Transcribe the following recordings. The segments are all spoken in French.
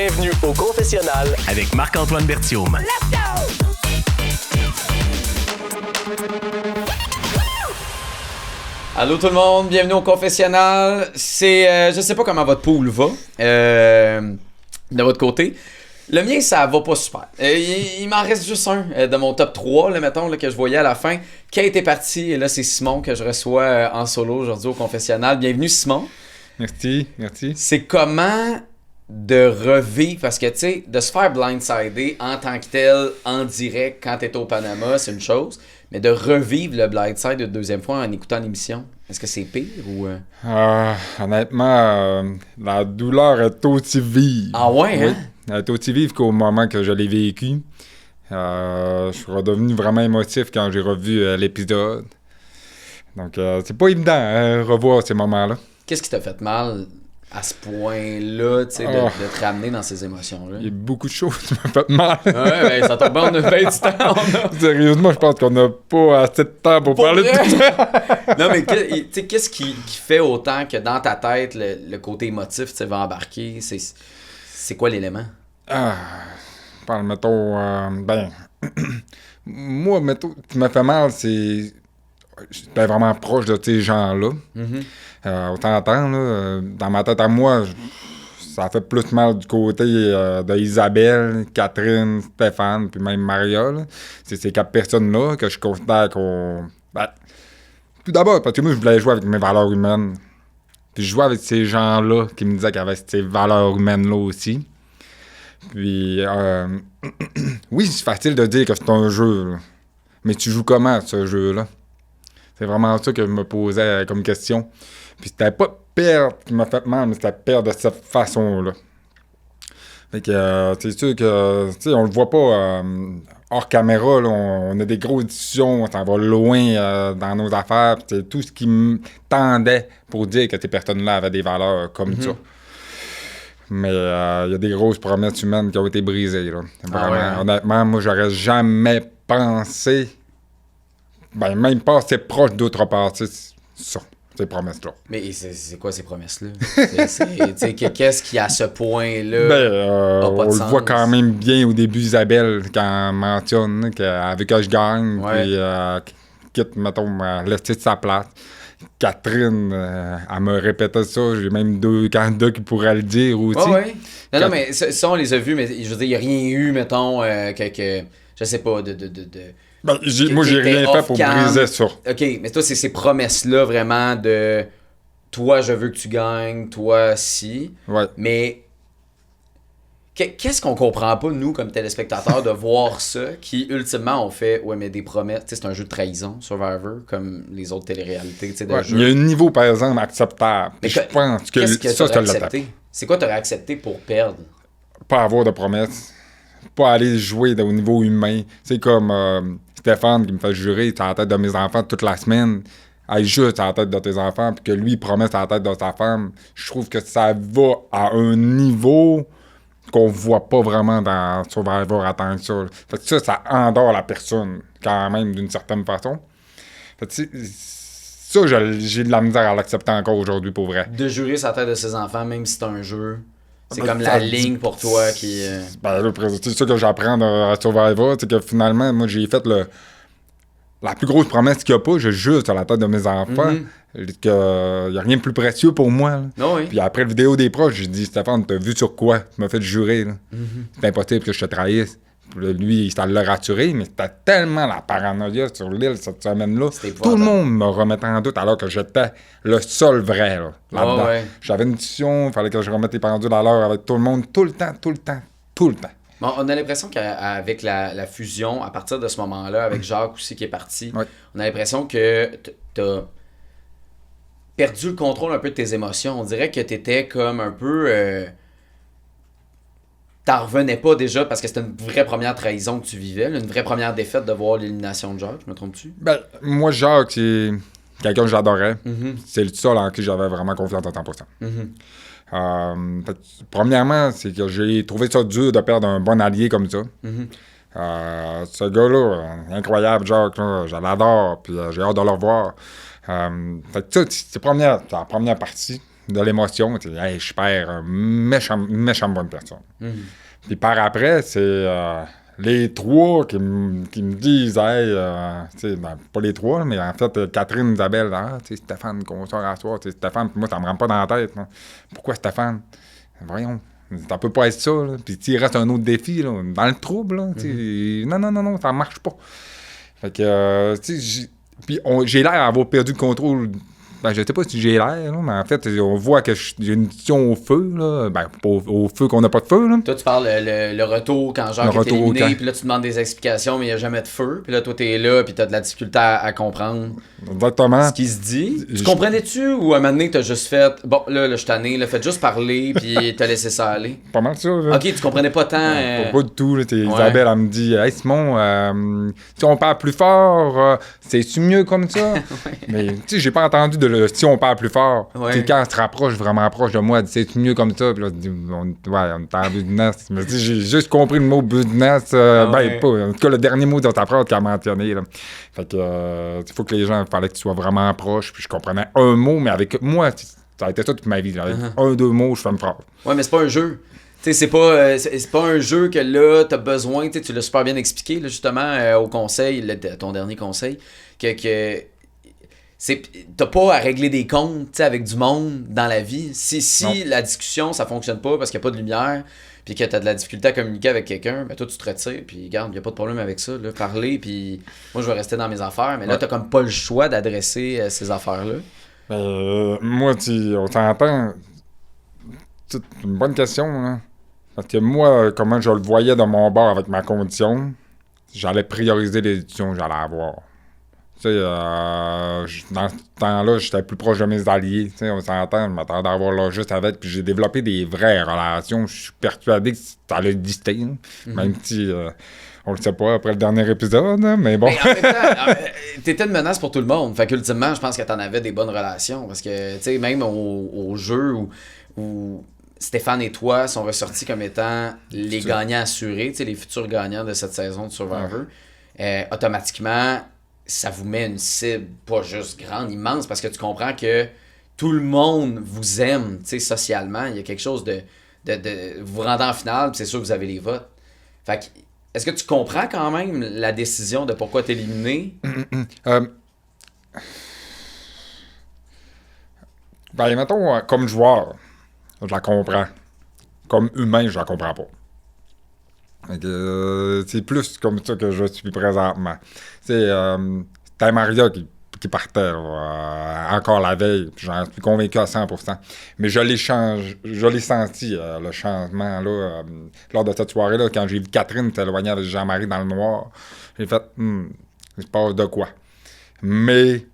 Bienvenue au confessionnal avec Marc-Antoine Berthiaume. Let's go! Allô tout le monde, bienvenue au confessionnal. Je sais pas comment votre pool va de votre côté. Le mien, ça va pas super. Il m'en reste juste un de mon top 3, là, mettons, là, que je voyais à la fin. Kate est parti et là, c'est Simon que je reçois en solo aujourd'hui au confessionnal. Bienvenue, Simon. Merci. C'est comment de revivre, parce que, tu sais, de se faire blindsider en tant que tel, en direct, quand t'es au Panama, c'est une chose. Mais de revivre le blindside une deuxième fois en écoutant l'émission, est-ce que c'est pire ou... Honnêtement, la douleur est aussi vive. Ah ouais, oui. Hein? Elle est aussi vive qu'au moment que je l'ai vécu. Je suis redevenu vraiment émotif quand j'ai revu l'épisode. Donc, c'est pas évident revoir ces moments-là. Qu'est-ce qui t'a fait mal à ce point-là, tu sais, de te ramener dans ces émotions-là? Il y a beaucoup de choses qui m'ont fait mal. Ouais, ben ça tombe bien, on a fait du temps. Sérieusement, je pense qu'on n'a pas assez de temps pour parler de tout ça. Non, mais tu sais, qu'est-ce qui fait autant que dans ta tête, le côté émotif, tu sais, va embarquer? C'est quoi l'élément? Mettons, moi, mettons, ce qui m'a fait mal, c'est... J'étais vraiment proche de ces gens-là. Mm-hmm. Autant là, dans ma tête à moi, ça fait plus mal du côté d'Isabelle, Catherine, Stéphane, puis même Maria. Là. C'est ces 4 personnes-là que je considère qu'on... tout d'abord, parce que moi, je voulais jouer avec mes valeurs humaines. Puis je jouais avec ces gens-là qui me disaient qu'il y avait ces valeurs humaines-là aussi. Puis, oui, c'est facile de dire que c'est un jeu, là. Mais tu joues comment, ce jeu-là? C'est vraiment ça que je me posais comme question. Puis c'était pas perdre qui m'a fait mal, mais c'était perdre de cette façon-là. Fait que, c'est sûr que, tu sais, on le voit pas hors caméra, là, on a des grosses discussions, on s'en va loin dans nos affaires. C'est tout ce qui me tendait pour dire que ces personnes-là avaient des valeurs comme ça. Mais il y a des grosses promesses humaines qui ont été brisées, là. Vraiment, honnêtement, moi, j'aurais jamais pensé, même pas assez proche d'autres parties, ça, ces promesses-là. Mais c'est quoi ces promesses-là? Qu'est-ce qui, à ce point-là, a pas de on sens? le voit quand même bien au début, Isabelle, quand elle mentionne qu'elle veut que je gagne, puis quitte, mettons, laisser de sa place. Catherine, elle me répétait ça. J'ai même 2 candidats qui pourraient le dire aussi. Oui. Non, mais ça, on les a vus, mais je veux dire, il n'y a rien eu, mettons, que je sais pas, moi, j'ai rien fait pour briser ça. OK, mais toi, c'est ces promesses-là, vraiment, de toi, je veux que tu gagnes, toi, si. Ouais. Mais qu'est-ce qu'on comprend pas, nous, comme téléspectateurs, de voir ça, qui, ultimement, on fait, mais des promesses, tu sais, c'est un jeu de trahison, Survivor, comme les autres téléréalités, tu sais, de jeu. Il y a un niveau, par exemple, acceptable. Mais je pense que ça, t'aurais accepté? C'est quoi t'aurais accepté pour perdre? Pas avoir de promesses. Pas aller jouer au niveau humain. C'est comme Stéphane qui me fait jurer sur la tête de mes enfants toute la semaine. Aller juste à la tête de tes enfants, puis que lui promet sur la tête de sa femme. Je trouve que ça va à un niveau qu'on voit pas vraiment dans Survivor à tant que ça. Fait que ça endort la personne, quand même, d'une certaine façon. Fait que ça, j'ai de la misère à l'accepter encore aujourd'hui, pour vrai. De jurer sur la tête de ses enfants, même si c'est un jeu, c'est comme la ligne pour toi qui... c'est ça que j'apprends à Survivor, c'est que finalement, moi, j'ai fait la plus grosse promesse qu'il n'y a pas, je jure sur la tête de mes enfants, qu'il n'y a rien de plus précieux pour moi. Oh oui. Puis après la vidéo des proches, j'ai dit, Stéphane, t'as vu sur quoi? Tu m'as fait jurer. C'est impossible que je te trahisse. Puis lui, il l'a rassuré, mais c'était tellement la paranoïa sur l'île cette semaine-là. Tout le monde me remettait en doute alors que j'étais le seul vrai là-dedans. J'avais une discussion, il fallait que je remette les pendules à l'heure avec tout le monde, tout le temps. Bon, on a l'impression qu'avec la fusion, à partir de ce moment-là, avec Jacques aussi qui est parti, on a l'impression que t'as perdu le contrôle un peu de tes émotions. On dirait que t'étais comme un peu... T'en revenais pas déjà parce que c'était une vraie première trahison que tu vivais, une vraie première défaite de voir l'élimination de Jacques, je me trompe-tu? Moi, Jacques, c'est quelqu'un que j'adorais. C'est le seul en qui j'avais vraiment confiance à 100%. Premièrement, c'est que j'ai trouvé ça dur de perdre un bon allié comme ça. Ce gars-là, incroyable, Jacques, là, je l'adore, puis j'ai hâte de le revoir. C'est la première partie. de l'émotion. Hey, je perds une méchant bonne personne. Puis par après, c'est les trois qui me disent, hey, pas les trois, là, mais en fait, Catherine, Isabelle, Stéphane, qu'on sort à soir, Stéphane, puis moi, ça me rentre pas dans la tête. Là. Pourquoi Stéphane? Voyons. Ça peut pas être ça, là. Puis il reste un autre défi, là, dans le trouble, là. Non, ça marche pas. Fait que, puis j'ai l'air d'avoir perdu le contrôle. Ben, je sais pas si j'ai l'air, là, mais en fait, on voit que j'ai une discussion au feu, là. Ben, pas au feu qu'on n'a pas de feu, là. Toi, tu parles le retour quand Jacques est éliminé, puis là, tu demandes des explications, mais il n'y a jamais de feu. Puis là, toi, t'es là, puis t'as de la difficulté à comprendre exactement ce qui se dit. Tu comprenais-tu ou à un moment donné, t'as juste fait, bon, là, je suis tanné, là, faites juste parler, puis t'as laissé ça aller? Pas mal ça, là. Ok, tu comprenais pas tant. Pas du tout, là. Isabelle, elle me dit, hey Simon, si on parle plus fort, c'est-tu mieux comme ça? Mais, tu sais, j'ai pas entendu de si on parle plus fort. Ouais. Quand elle se rapproche vraiment proche de moi, elle dit, c'est mieux comme ça. Puis là, on est en business. Mais j'ai juste compris le mot business. Pas. En tout cas, le dernier mot de ta phrase qu'elle a mentionné. Là. Fait que, il faut que les gens, il fallait que tu sois vraiment proche. Puis je comprenais un mot, mais avec moi, ça a été ça toute ma vie. Là. Avec deux mots, je fais une phrase. Ouais, mais c'est pas un jeu. T'sais, c'est pas un jeu que là, t'as besoin. Tu l'as super bien expliqué, là, justement, au conseil, ton dernier conseil, que t'as pas à régler des comptes avec du monde dans la vie. Si la discussion, ça fonctionne pas parce qu'il n'y a pas de lumière, puis que t'as de la difficulté à communiquer avec quelqu'un, ben toi, tu te retires, puis regarde, il n'y a pas de problème avec ça. Là, parler, puis moi, je vais rester dans mes affaires. Mais là, t'as comme pas le choix d'adresser ces affaires-là. Moi, on s'entend. C'est une bonne question, là. Parce que moi, comment je le voyais de mon bord avec ma condition, j'allais prioriser les éditions que j'allais avoir. Tu sais, dans ce temps-là, j'étais plus proche de mes alliés. Tu sais, on s'entend, je m'attendais à avoir là juste avec. Puis j'ai développé des vraies relations. Je suis persuadé que ça allait exister. Même si on le sait pas après le dernier épisode, mais bon. Mais en même temps, t'étais une menace pour tout le monde. Fait qu'ultimement, je pense que t'en avais des bonnes relations. Parce que, tu sais, même au jeu où Stéphane et toi sont ressortis comme étant les gagnants assurés, tu sais, les futurs gagnants de cette saison de Survivor, automatiquement, ça vous met une cible pas juste grande, immense, parce que tu comprends que tout le monde vous aime, tu sais, socialement. Il y a quelque chose de vous rendant en finale, puis c'est sûr que vous avez les votes. Fait que, est-ce que tu comprends quand même la décision de pourquoi t'es éliminé? Ben, mettons, comme joueur, je la comprends. Comme humain, je la comprends pas. C'est plus comme ça que je suis présentement. C'était Maria qui partait encore la veille, puis j'en suis convaincu à 100%. Mais je l'ai senti, le changement là, lors de cette soirée-là, quand j'ai vu Catherine s'éloigner avec Jean-Marie dans le noir. J'ai fait, il se passe de quoi? Mais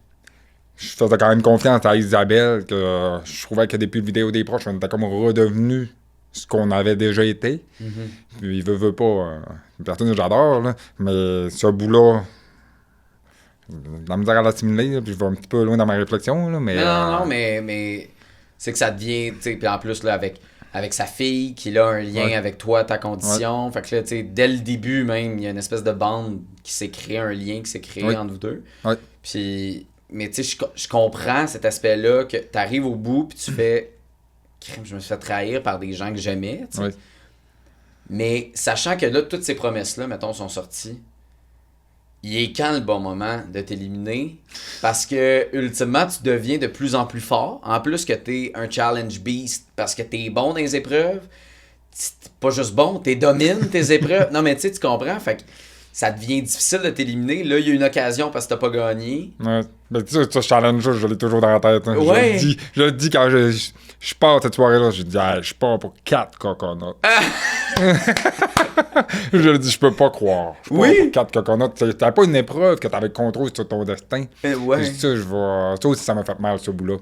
je faisais quand même confiance à Isabelle, que je trouvais que depuis le vidéo des proches, on était comme redevenu ce qu'on avait déjà été. Puis il veut pas. Une personne que j'adore, là, mais ce bout-là, la misère à l'assimiler, là, puis je vais un petit peu loin dans ma réflexion. Là, mais, non, mais c'est que ça devient, tu sais, puis en plus, là, avec sa fille, qui a un lien avec toi, ta condition. Fait que là, tu sais, dès le début même, il y a une espèce de bande qui s'est créée, un lien qui s'est créé entre vous deux. Puis, mais tu sais, je comprends cet aspect-là, que t'arrives au bout, puis tu fais... Je me suis fait trahir par des gens que j'aimais, tu sais. Mais sachant que là, toutes ces promesses-là, mettons, sont sorties, il est quand le bon moment de t'éliminer? Parce que, ultimement, tu deviens de plus en plus fort. En plus que t'es un challenge beast, parce que t'es bon dans les épreuves. T'es pas juste bon, t'es domines tes épreuves. Non, mais tu sais, tu comprends? Fait que ça devient difficile de t'éliminer. Là, il y a une occasion parce que t'as pas gagné. Ouais. Mais tu sais, ce challenge-là, je l'ai toujours dans la tête. Hein. Ouais. Je le dis quand je pars cette soirée-là, je dis, je pars pour 4 coconuts. Je le dis, je peux pas croire. Je pars pour 4 coconuts. T'avais pas une épreuve que t'avais contrôle sur ton destin. Ouais. Je dis ça, ça aussi, ça m'a fait mal, ce bout-là.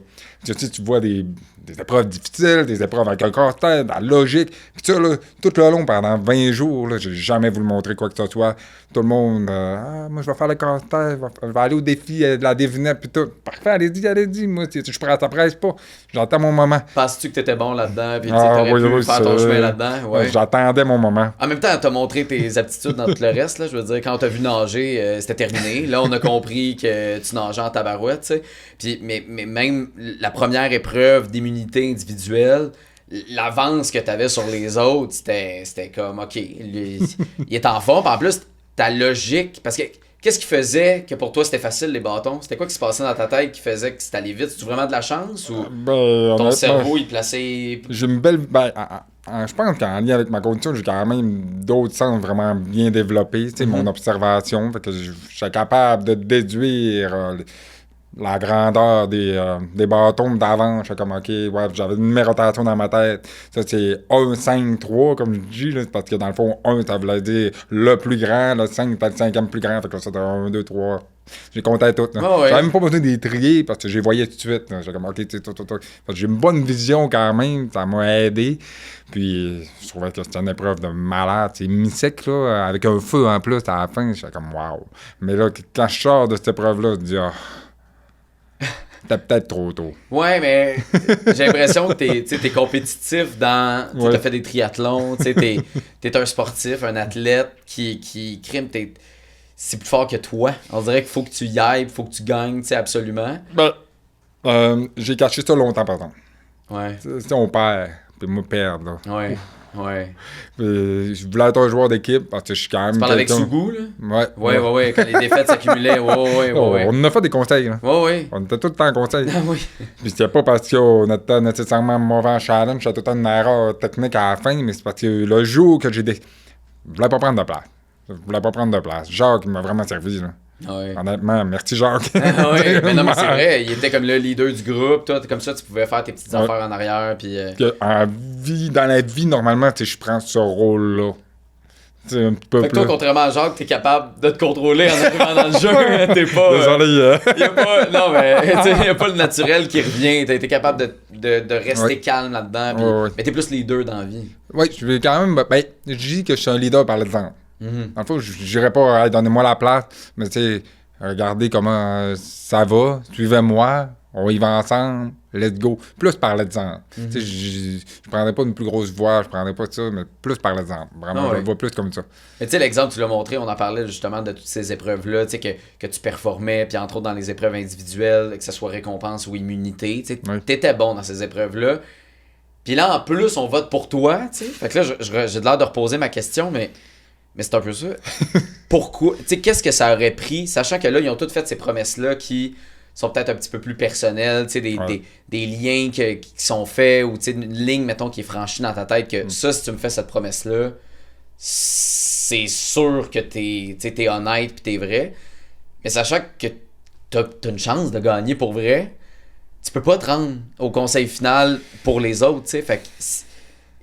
Tu sais, tu vois des épreuves difficiles, des épreuves avec un casse-tête, la logique. Puis ça, là, tout le long, pendant 20 jours, là, j'ai jamais voulu montrer quoi que ce soit. Tout le monde, moi, je vais faire le casse-tête, je vais aller au défi de la devinette, puis tout. Parfait, allez-y, moi, je suis prêt à ta presse pas. J'attends mon moment. Penses-tu que t'étais bon là-dedans, puis t'aurais pu faire ton chemin là-dedans? Ouais. J'attendais mon moment. En même temps, t'as montré tes aptitudes dans tout le reste, là. Je veux dire, quand on t'a vu nager, c'était terminé. Là, on a compris que tu nageais en tabarouette, tu sais. Puis, mais même la première épreuve d'immunité immunité individuelle, l'avance que tu avais sur les autres, c'était comme, OK, il est en forme. En plus, ta logique, parce que qu'est-ce qui faisait que pour toi c'était facile les bâtons? C'était quoi qui se passait dans ta tête qui faisait que c'était allé vite? C'est-tu vraiment de la chance ou ton cerveau il plaçait... J'ai une belle... je pense qu'en lien avec ma condition, j'ai quand même d'autres sens vraiment bien développés. Tu sais, mon observation, fait que je suis capable de déduire la grandeur des bâtons d'avant. Je suis comme, OK, ouais, j'avais une numérotation dans ma tête. Ça, c'est 1, 5, 3, comme je dis, là, parce que dans le fond, 1, ça voulait dire le plus grand, le 5, c'était le cinquième plus grand. Fait que ça, c'était 1, 2, 3. J'ai compté tout. Ouais. J'avais même pas besoin de les trier parce que je les voyais tout de suite. J'étais comme, OK, tu sais, tout. Fait que j'ai une bonne vision quand même. Ça m'a aidé. Puis, je trouvais que c'était une épreuve de malade. C'est mi-sec, là, avec un feu en plus à la fin. J'étais comme, wow. Mais là, quand je sors de cette épreuve-là, je dis, c'était peut-être trop tôt. Ouais, mais j'ai l'impression que t'es compétitif dans... Ouais. T'as fait des triathlons, t'es un sportif, un athlète qui crime, c'est plus fort que toi. On dirait qu'il faut que tu y ailles, il faut que tu gagnes, absolument. J'ai caché ça longtemps, par exemple. Ouais. Si on perd, puis moi perdre, là. Ouais. Puis, je voulais être un joueur d'équipe parce que je suis quand même. Tu parles avec Sougou, là? Ouais. Ouais, quand les défaites s'accumulaient. Ouais. On en a fait des conseils, là. Ouais. On était tout le temps en conseil. Ah oui. Puis c'était pas parce qu'on était nécessairement mauvais en challenge, c'était tout le temps une erreur technique à la fin, mais c'est parce que le jour que je voulais pas prendre de place. Jacques, il m'a vraiment servi, là. Ouais. Honnêtement, merci Jacques. Ouais, mais non, mais c'est vrai, il était comme le leader du groupe, toi, comme ça, tu pouvais faire tes petites affaires en arrière, puis... Dans la vie, normalement, tu sais, je prends ce rôle-là. C'est un petit peu fait que toi, plus. contrairement à Jacques, t'es capable de te contrôler en arrivant dans le jeu. T'es pas... Désolé. y a pas... Non, mais y a pas le naturel qui revient. T'as été capable de rester calme là-dedans. Pis... Ouais. Mais t'es plus leader dans la vie. Oui, je vais quand même... je dis que je suis un leader par l'exemple. Mm-hmm. Dans le fond, je dirais pas, hey, donnez-moi la place, mais tu sais, regardez comment ça va, suivez-moi, on y va ensemble, let's go. Plus par l'exemple. Mm-hmm. Tu sais, je prendrais pas une plus grosse voix, je prendrais pas ça, mais plus par l'exemple. Vraiment, je le vois plus comme ça. Mais tu sais, l'exemple, tu l'as montré, on en parlait justement de toutes ces épreuves-là, tu sais, que tu performais, puis entre autres dans les épreuves individuelles, que ce soit récompense ou immunité, tu sais, t'étais bon dans ces épreuves-là. Puis là, en plus, on vote pour toi, tu sais. Fait que là, j'ai l'air de reposer ma question, mais c'est un peu ça. Pourquoi? Tu sais, qu'est-ce que ça aurait pris, sachant que là, ils ont toutes fait ces promesses-là qui sont peut-être un petit peu plus personnelles, tu sais, des liens qui sont faits, ou tu sais, une ligne, mettons, qui est franchie dans ta tête, que ça, si tu me fais cette promesse-là, c'est sûr que t'es honnête pis t'es vrai. Mais sachant que t'as une chance de gagner pour vrai, tu peux pas te rendre au conseil final pour les autres, tu sais. Fait que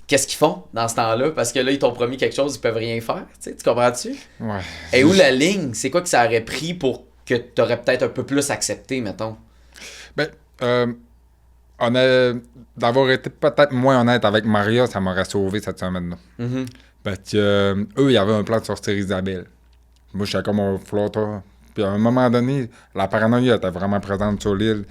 qu'est-ce qu'ils font dans ce temps-là? Parce que là, ils t'ont promis quelque chose, ils peuvent rien faire. Tu comprends-tu? Ouais. Et où la ligne? C'est quoi que ça aurait pris pour que t'aurais peut-être un peu plus accepté, mettons? D'avoir été peut-être moins honnête avec Maria, ça m'aurait sauvé cette semaine-là. Mm-hmm. Parce que eux, ils avaient un plan de sortir Isabelle. Moi, j'étais comme un flotteur. Puis à un moment donné, la paranoïa était vraiment présente sur l'île.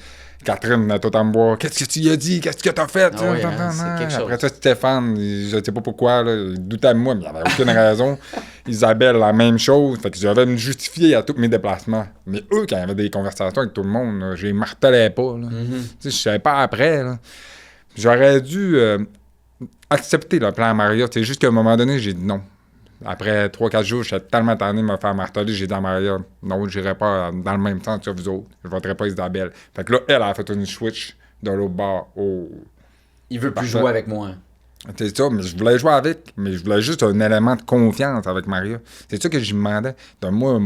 Catherine venait tout en me voir. Qu'est-ce que tu y as dit? Qu'est-ce que t'as fait? Ah oui, c'est quelque chose. Après ça, Stéphane, je sais pas pourquoi, là, il doutait de moi, mais il n'y avait aucune raison. Isabelle, la même chose. Fait que j'avais me justifier à tous mes déplacements. Mais eux, quand il y avait des conversations avec tout le monde, là, je les martelais pas. Là. Je savais pas après. Là. J'aurais dû accepter le plan à Maria. C'est juste qu'à un moment donné, j'ai dit non. Après 3-4 jours, j'étais tellement tanné de me faire marteler, j'ai dit à Maria, non, j'irai pas dans le même sens que vous autres. Je voterai pas Isabelle. Fait que là, elle a fait une switch de l'autre bord au... Il veut plus jouer avec moi. C'est ça, mais je voulais jouer avec, mais je voulais juste un élément de confiance avec Maria. C'est ça que je lui demandais. Donne-moi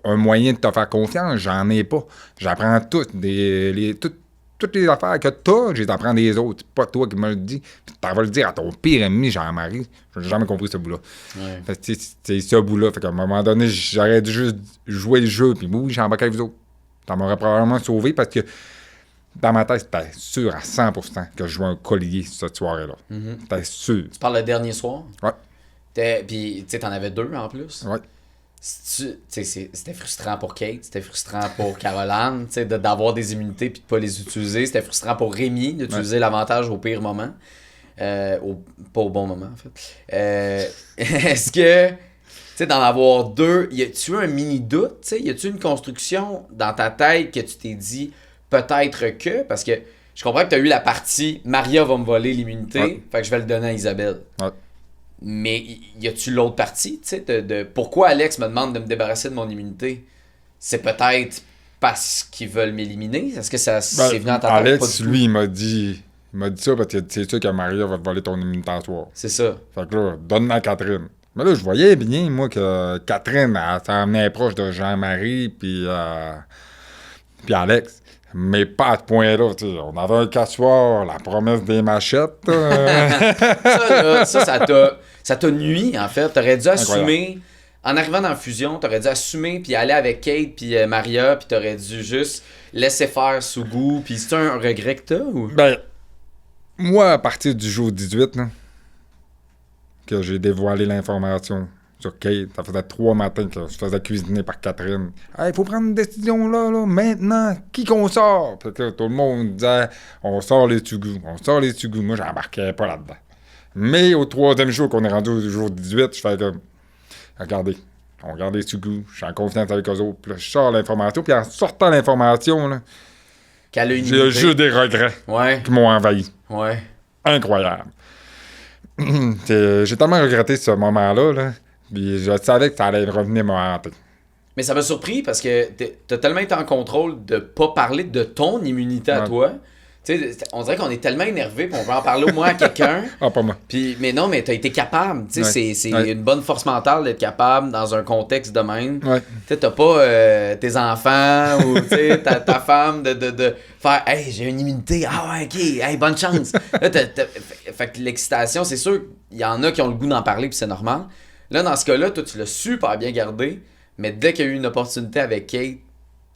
un moyen de te faire confiance, j'en ai pas. J'apprends toutes les affaires que t'as, je les apprends des autres. C'est pas toi qui me le dis. Tu vas le dire à ton pire ennemi, Jean-Marie. J'ai jamais compris ce bout-là. Ouais. Fait que c'est ce bout-là. Fait qu'à un moment donné, j'aurais dû juste jouer le jeu, puis oui, j'embarque avec vous autres. Ça m'aurait probablement sauvé parce que dans ma tête, c'était sûr à 100% que je jouais un collier cette soirée-là. Mm-hmm. C'était sûr. Tu parles le dernier soir? Ouais. Puis, tu sais, t'en avais 2 en plus. Ouais. C'était frustrant pour Kate, c'était frustrant pour Caroline, d'avoir des immunités puis de pas les utiliser. C'était frustrant pour Rémi d'utiliser l'avantage au pire moment. Pas au bon moment, en fait. Est-ce que, tu sais, d'en avoir 2, y a-tu eu un mini doute? Y a-tu une construction dans ta tête que tu t'es dit peut-être que? Parce que, tu je comprends que tu as eu la partie Maria va me voler l'immunité, fait que je vais le donner à Isabelle. Ouais. Mais y a-tu l'autre partie, tu sais, de pourquoi Alex me demande de me débarrasser de mon immunité? C'est peut-être parce qu'ils veulent m'éliminer? Est-ce que ça c'est venu en ta tête? Alex, lui, il m'a dit ça parce que c'est sûr que Maria va te voler ton immunité à soir. C'est ça. Fait que là, donne-la à Catherine. Mais là, je voyais bien, moi, que Catherine, elle s'en venait proche de Jean-Marie, puis Alex. Mais pas à ce point-là, tu sais. On avait un cassoir, la promesse des machettes. Ça t'a nui, en fait. T'aurais dû assumer, en arrivant dans la fusion, t'aurais dû assumer, puis aller avec Kate, puis Maria, puis t'aurais dû juste laisser faire Sougou. Puis c'est un regret que t'as, ou? Ben, moi, à partir du jour 18, là, que j'ai dévoilé l'information sur Kate, ça faisait 3 matins que je faisais cuisiner par Catherine. Hey, il faut prendre une décision là, maintenant. Qui qu'on sort? Puis là, tout le monde disait, on sort les Tougous. Moi, j'embarquais pas là-dedans. Mais au 3e jour qu'on est rendu au jour 18, je fais comme, regardez, on regarde les Tougous, je suis en confiance avec eux autres. Puis là, je sors l'information, puis en sortant l'information, là, j'ai juste des regrets qui m'ont envahi. Ouais. Incroyable. J'ai tellement regretté ce moment-là, là. Puis je savais que ça allait revenir me hanter. Mais ça m'a surpris parce que t'as tellement été en contrôle de pas parler de ton immunité à toi. Tu sais, on dirait qu'on est tellement énervé qu'on veut en parler au moins à quelqu'un. Ah, pas moi. Puis, mais non, mais t'as été capable. Tu sais, c'est une bonne force mentale d'être capable dans un contexte de même. Tu sais, t'as pas tes enfants ou ta femme de faire « Hey, j'ai une immunité. Ah ouais, OK. Hey, bonne chance. » Là, fait que l'excitation, c'est sûr, il y en a qui ont le goût d'en parler puis c'est normal. Là, dans ce cas-là, toi, tu l'as super bien gardé, mais dès qu'il y a eu une opportunité avec Kate,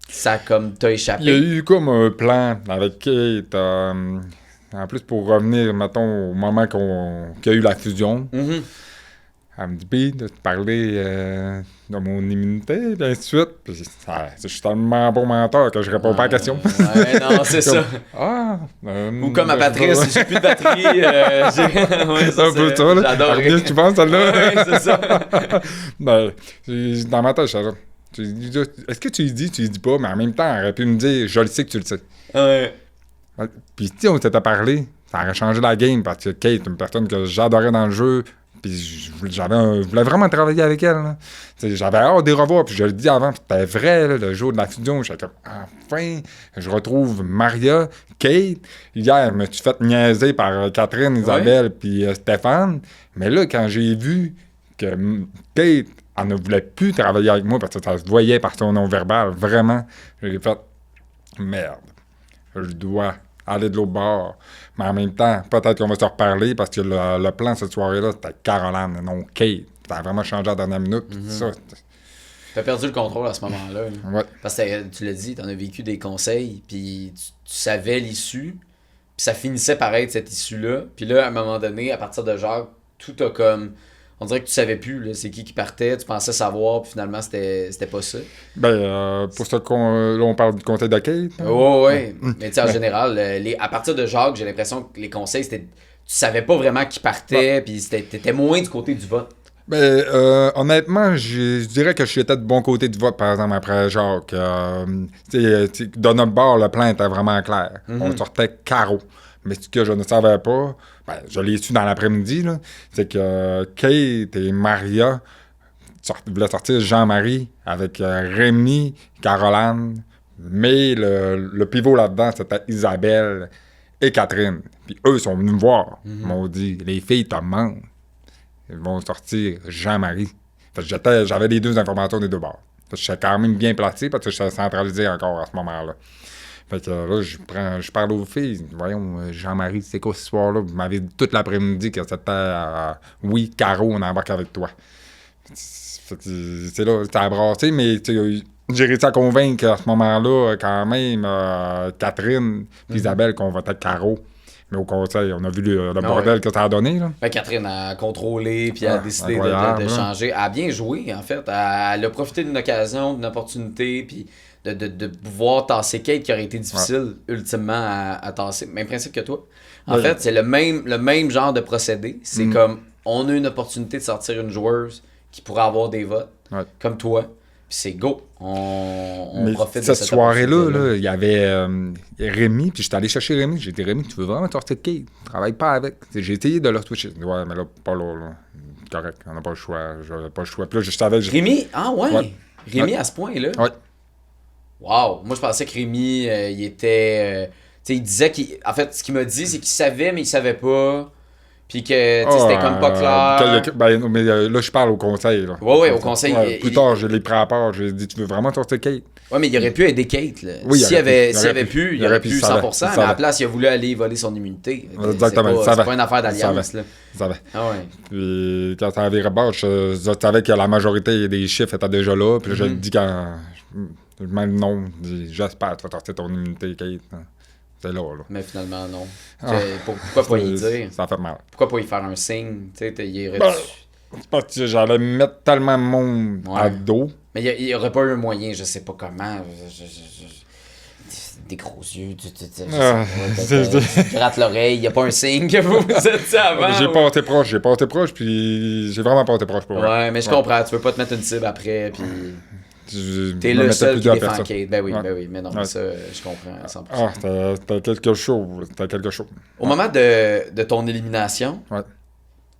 ça comme t'a échappé. Il y a eu comme un plan avec Kate. En plus, pour revenir, mettons, au moment qu'il y a eu la fusion, elle me dit, puis, de te parler de mon immunité, et ainsi de suite. Puis, je suis tellement bon menteur que je réponds pas à la question. Ouais, non, c'est ça. Ou comme à Patrice, j'ai plus de batterie. C'est un peu ça, là. J'adore. Tu penses, celle-là? Ouais, c'est ça. Ben, dans ma tête, je suis là. Est-ce que tu lui dis pas, mais en même temps, elle aurait pu me dire, je le sais que tu le sais. Ouais. Puis, si on s'était parlé, ça aurait changé la game parce que Kate, une personne que j'adorais dans le jeu, puis je voulais vraiment travailler avec elle. Là. J'avais hâte de les revoir, puis je le dis avant, puis c'était vrai, là, le jour de la fusion, j'étais comme, enfin, je retrouve Maria, Kate. Hier, je me suis fait niaiser par Catherine, Isabelle, puis Stéphane. Mais là, quand j'ai vu que Kate, elle ne voulait plus travailler avec moi parce que ça se voyait par son non-verbal, vraiment, j'ai fait, merde, je dois aller de l'autre bord. Mais en même temps, peut-être qu'on va se reparler parce que le plan cette soirée-là, c'était Caroline et non Kate. Ça a vraiment changé à la dernière minute. T'as perdu le contrôle à ce moment-là. Ouais. Parce que tu l'as dit, t'en as vécu des conseils, puis tu savais l'issue, puis ça finissait pareil de cette issue-là. Puis là, à un moment donné, à partir de Jacques, tout a comme... On dirait que tu savais plus, là, c'est qui partait, tu pensais savoir, puis finalement, c'était pas ça. Ben, pour ça qu'on on parle du conseil de Kate. Ouais. Mais tu sais, en général, à partir de Jacques, j'ai l'impression que les conseils, c'était... Tu savais pas vraiment qui partait, puis t'étais moins du côté du vote. Ben, honnêtement, je dirais que j'étais de bon côté du vote, par exemple, après Jacques. De notre bord, le plan était vraiment clair. On sortait carreau. Mais ce que je ne savais pas, ben, je l'ai su dans l'après-midi, là, c'est que Kate et Maria voulaient sortir Jean-Marie avec Rémi, Caroline, mais le pivot là-dedans, c'était Isabelle et Catherine. Puis eux sont venus me voir. Ils m'ont dit, les filles te mentent. Ils vont sortir Jean-Marie. Fait que j'avais les deux informations des deux bords. Fait que j'étais quand même bien placé parce que j'étais centralisé encore à ce moment-là. Fait que là, je parle aux filles. Voyons, Jean-Marie, c'est quoi ce soir-là? Vous m'avez dit toute l'après-midi que c'était oui, Caro, on embarque avec toi. Fait que c'est là, ça a brassé, mais j'ai réussi à convaincre à ce moment-là, quand même, Catherine et Isabelle qu'on votait Caro. Mais au conseil, on a vu le bordel que ça a donné. Là. Ben, Catherine a contrôlé puis a décidé de changer. Elle a bien joué, en fait. Elle a profité d'une occasion, d'une opportunité, puis de pouvoir tasser Kate qui aurait été difficile, ultimement, à tasser. Même principe que toi. En fait, c'est le même genre de procédé. C'est comme, on a une opportunité de sortir une joueuse qui pourrait avoir des votes, comme toi. c'est go. On Mais profite de cette cette soirée-là, opportunité-là. là, il y avait Rémi, puis j'étais allé chercher Rémi. J'ai dit, Rémi, tu veux vraiment sortir de Kate? Travaille pas avec. J'ai essayé de leur twitcher. Ouais, mais là, pas là. Correct, on n'a pas le choix. J'avais pas le choix. Puis là, je savais. Rémi, ah ouais? Ouais. Rémi Ouais. à ce point-là? Ouais. Wow! Moi, je pensais que Rémi, il était... tu sais, il disait qu'il... En fait, ce qu'il m'a dit, c'est qu'il savait, mais il savait pas. Puis que, tu sais, c'était comme pas clair. Mais là, je parle au conseil. Là. Ouais, au conseil. Plus tard, je l'ai pris à part. J'ai dit, tu veux vraiment sortir Kate? Ouais, mais il aurait pu aider Kate, là. Oui, s'il avait pu, il aurait pu il 100%, savait. mais à la place, il a voulu aller voler son immunité. Exactement, il C'est savait. pas une affaire d'alliance, là. Ça va. Ah ouais. Puis quand ça avait bord, je savais que la majorité des chiffres étaient déjà là. Puis là, je le dis quand. Même non, je dis, j'espère que tu vas sortir ton immunité, Kate. C'est là. Mais finalement, non. Ah. Pourquoi pas y dire? Ça fait mal. Pourquoi pas y faire un signe? Tu sais, il aurait Ben, c'est parce que j'allais mettre tellement de monde Ouais. à dos. Mais il y aurait pas eu un moyen, je sais pas comment. Des gros yeux, tu Ah, tu grattes l'oreille, il y a pas un signe que vous vous êtes dit avant. J'ai pas été proche, puis j'ai vraiment pas été proche pour vrai. Ouais, mais je comprends, tu veux pas te mettre une cible après, puis t'es Je me le mettais seul qui plusieurs défend personnes. Kate. Ben Ouais. oui, mais non, Ouais. ça, je comprends à 100%. Ah, c'était quelque chose. C'était quelque chose. Au moment de ton élimination, Ouais.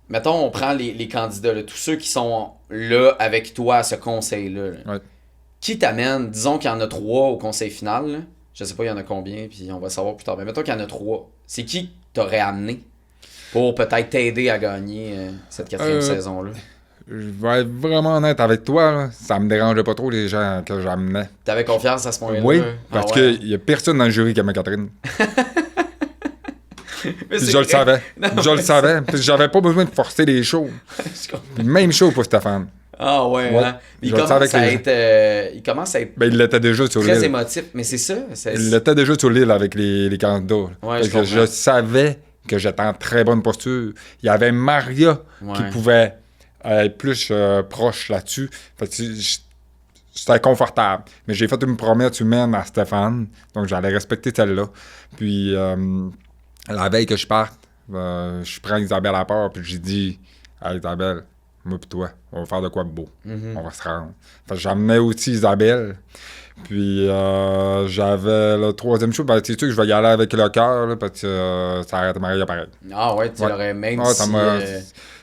mettons, on prend les candidats, là, tous ceux qui sont là avec toi à ce conseil-là. Là. Ouais. Qui t'amène, disons qu'il y en a 3 au conseil final, là. Je sais pas il y en a combien, puis on va savoir plus tard, mais mettons qu'il y en a 3. C'est qui t'aurais amené pour peut-être t'aider à gagner cette 4e saison-là? Je vais être vraiment honnête avec toi, là. Ça me dérangeait pas trop les gens que j'amenais. T'avais confiance à ce point-là? Oui, Ah parce ouais. qu'il y a personne dans le jury qui aimait Catherine. Mais Puis c'est je le vrai. savais. Non, Je le mais savais. Puis j'avais pas besoin de forcer les shows. Je comprends. Puis même show pour Stéphane. Ah ouais, Ouais. hein? Je le savais Il commence à être Ben, il l'était déjà sur très l'île. émotif, mais c'est ça. Il était déjà sur l'île avec les candidats. Ouais, Parce je que comprends. je savais que j'étais en très bonne posture. Il y avait Maria qui Ouais. pouvait être plus proche là-dessus. Fait que c'était confortable. Mais j'ai fait une promesse humaine à Stéphane, donc j'allais respecter celle-là. Puis la veille que je parte, je prends Isabelle à part, puis j'ai dit à Isabelle, moi pis toi, on va faire de quoi de beau. On va se rendre. Fait que j'amenais aussi Isabelle. Puis j'avais le 3e show, ben, c'est sûr que je vais y aller avec le cœur, là, parce que ça arrête Maria pareil. Ah ouais, tu Ouais. l'aurais même Ah, ça si... m'a-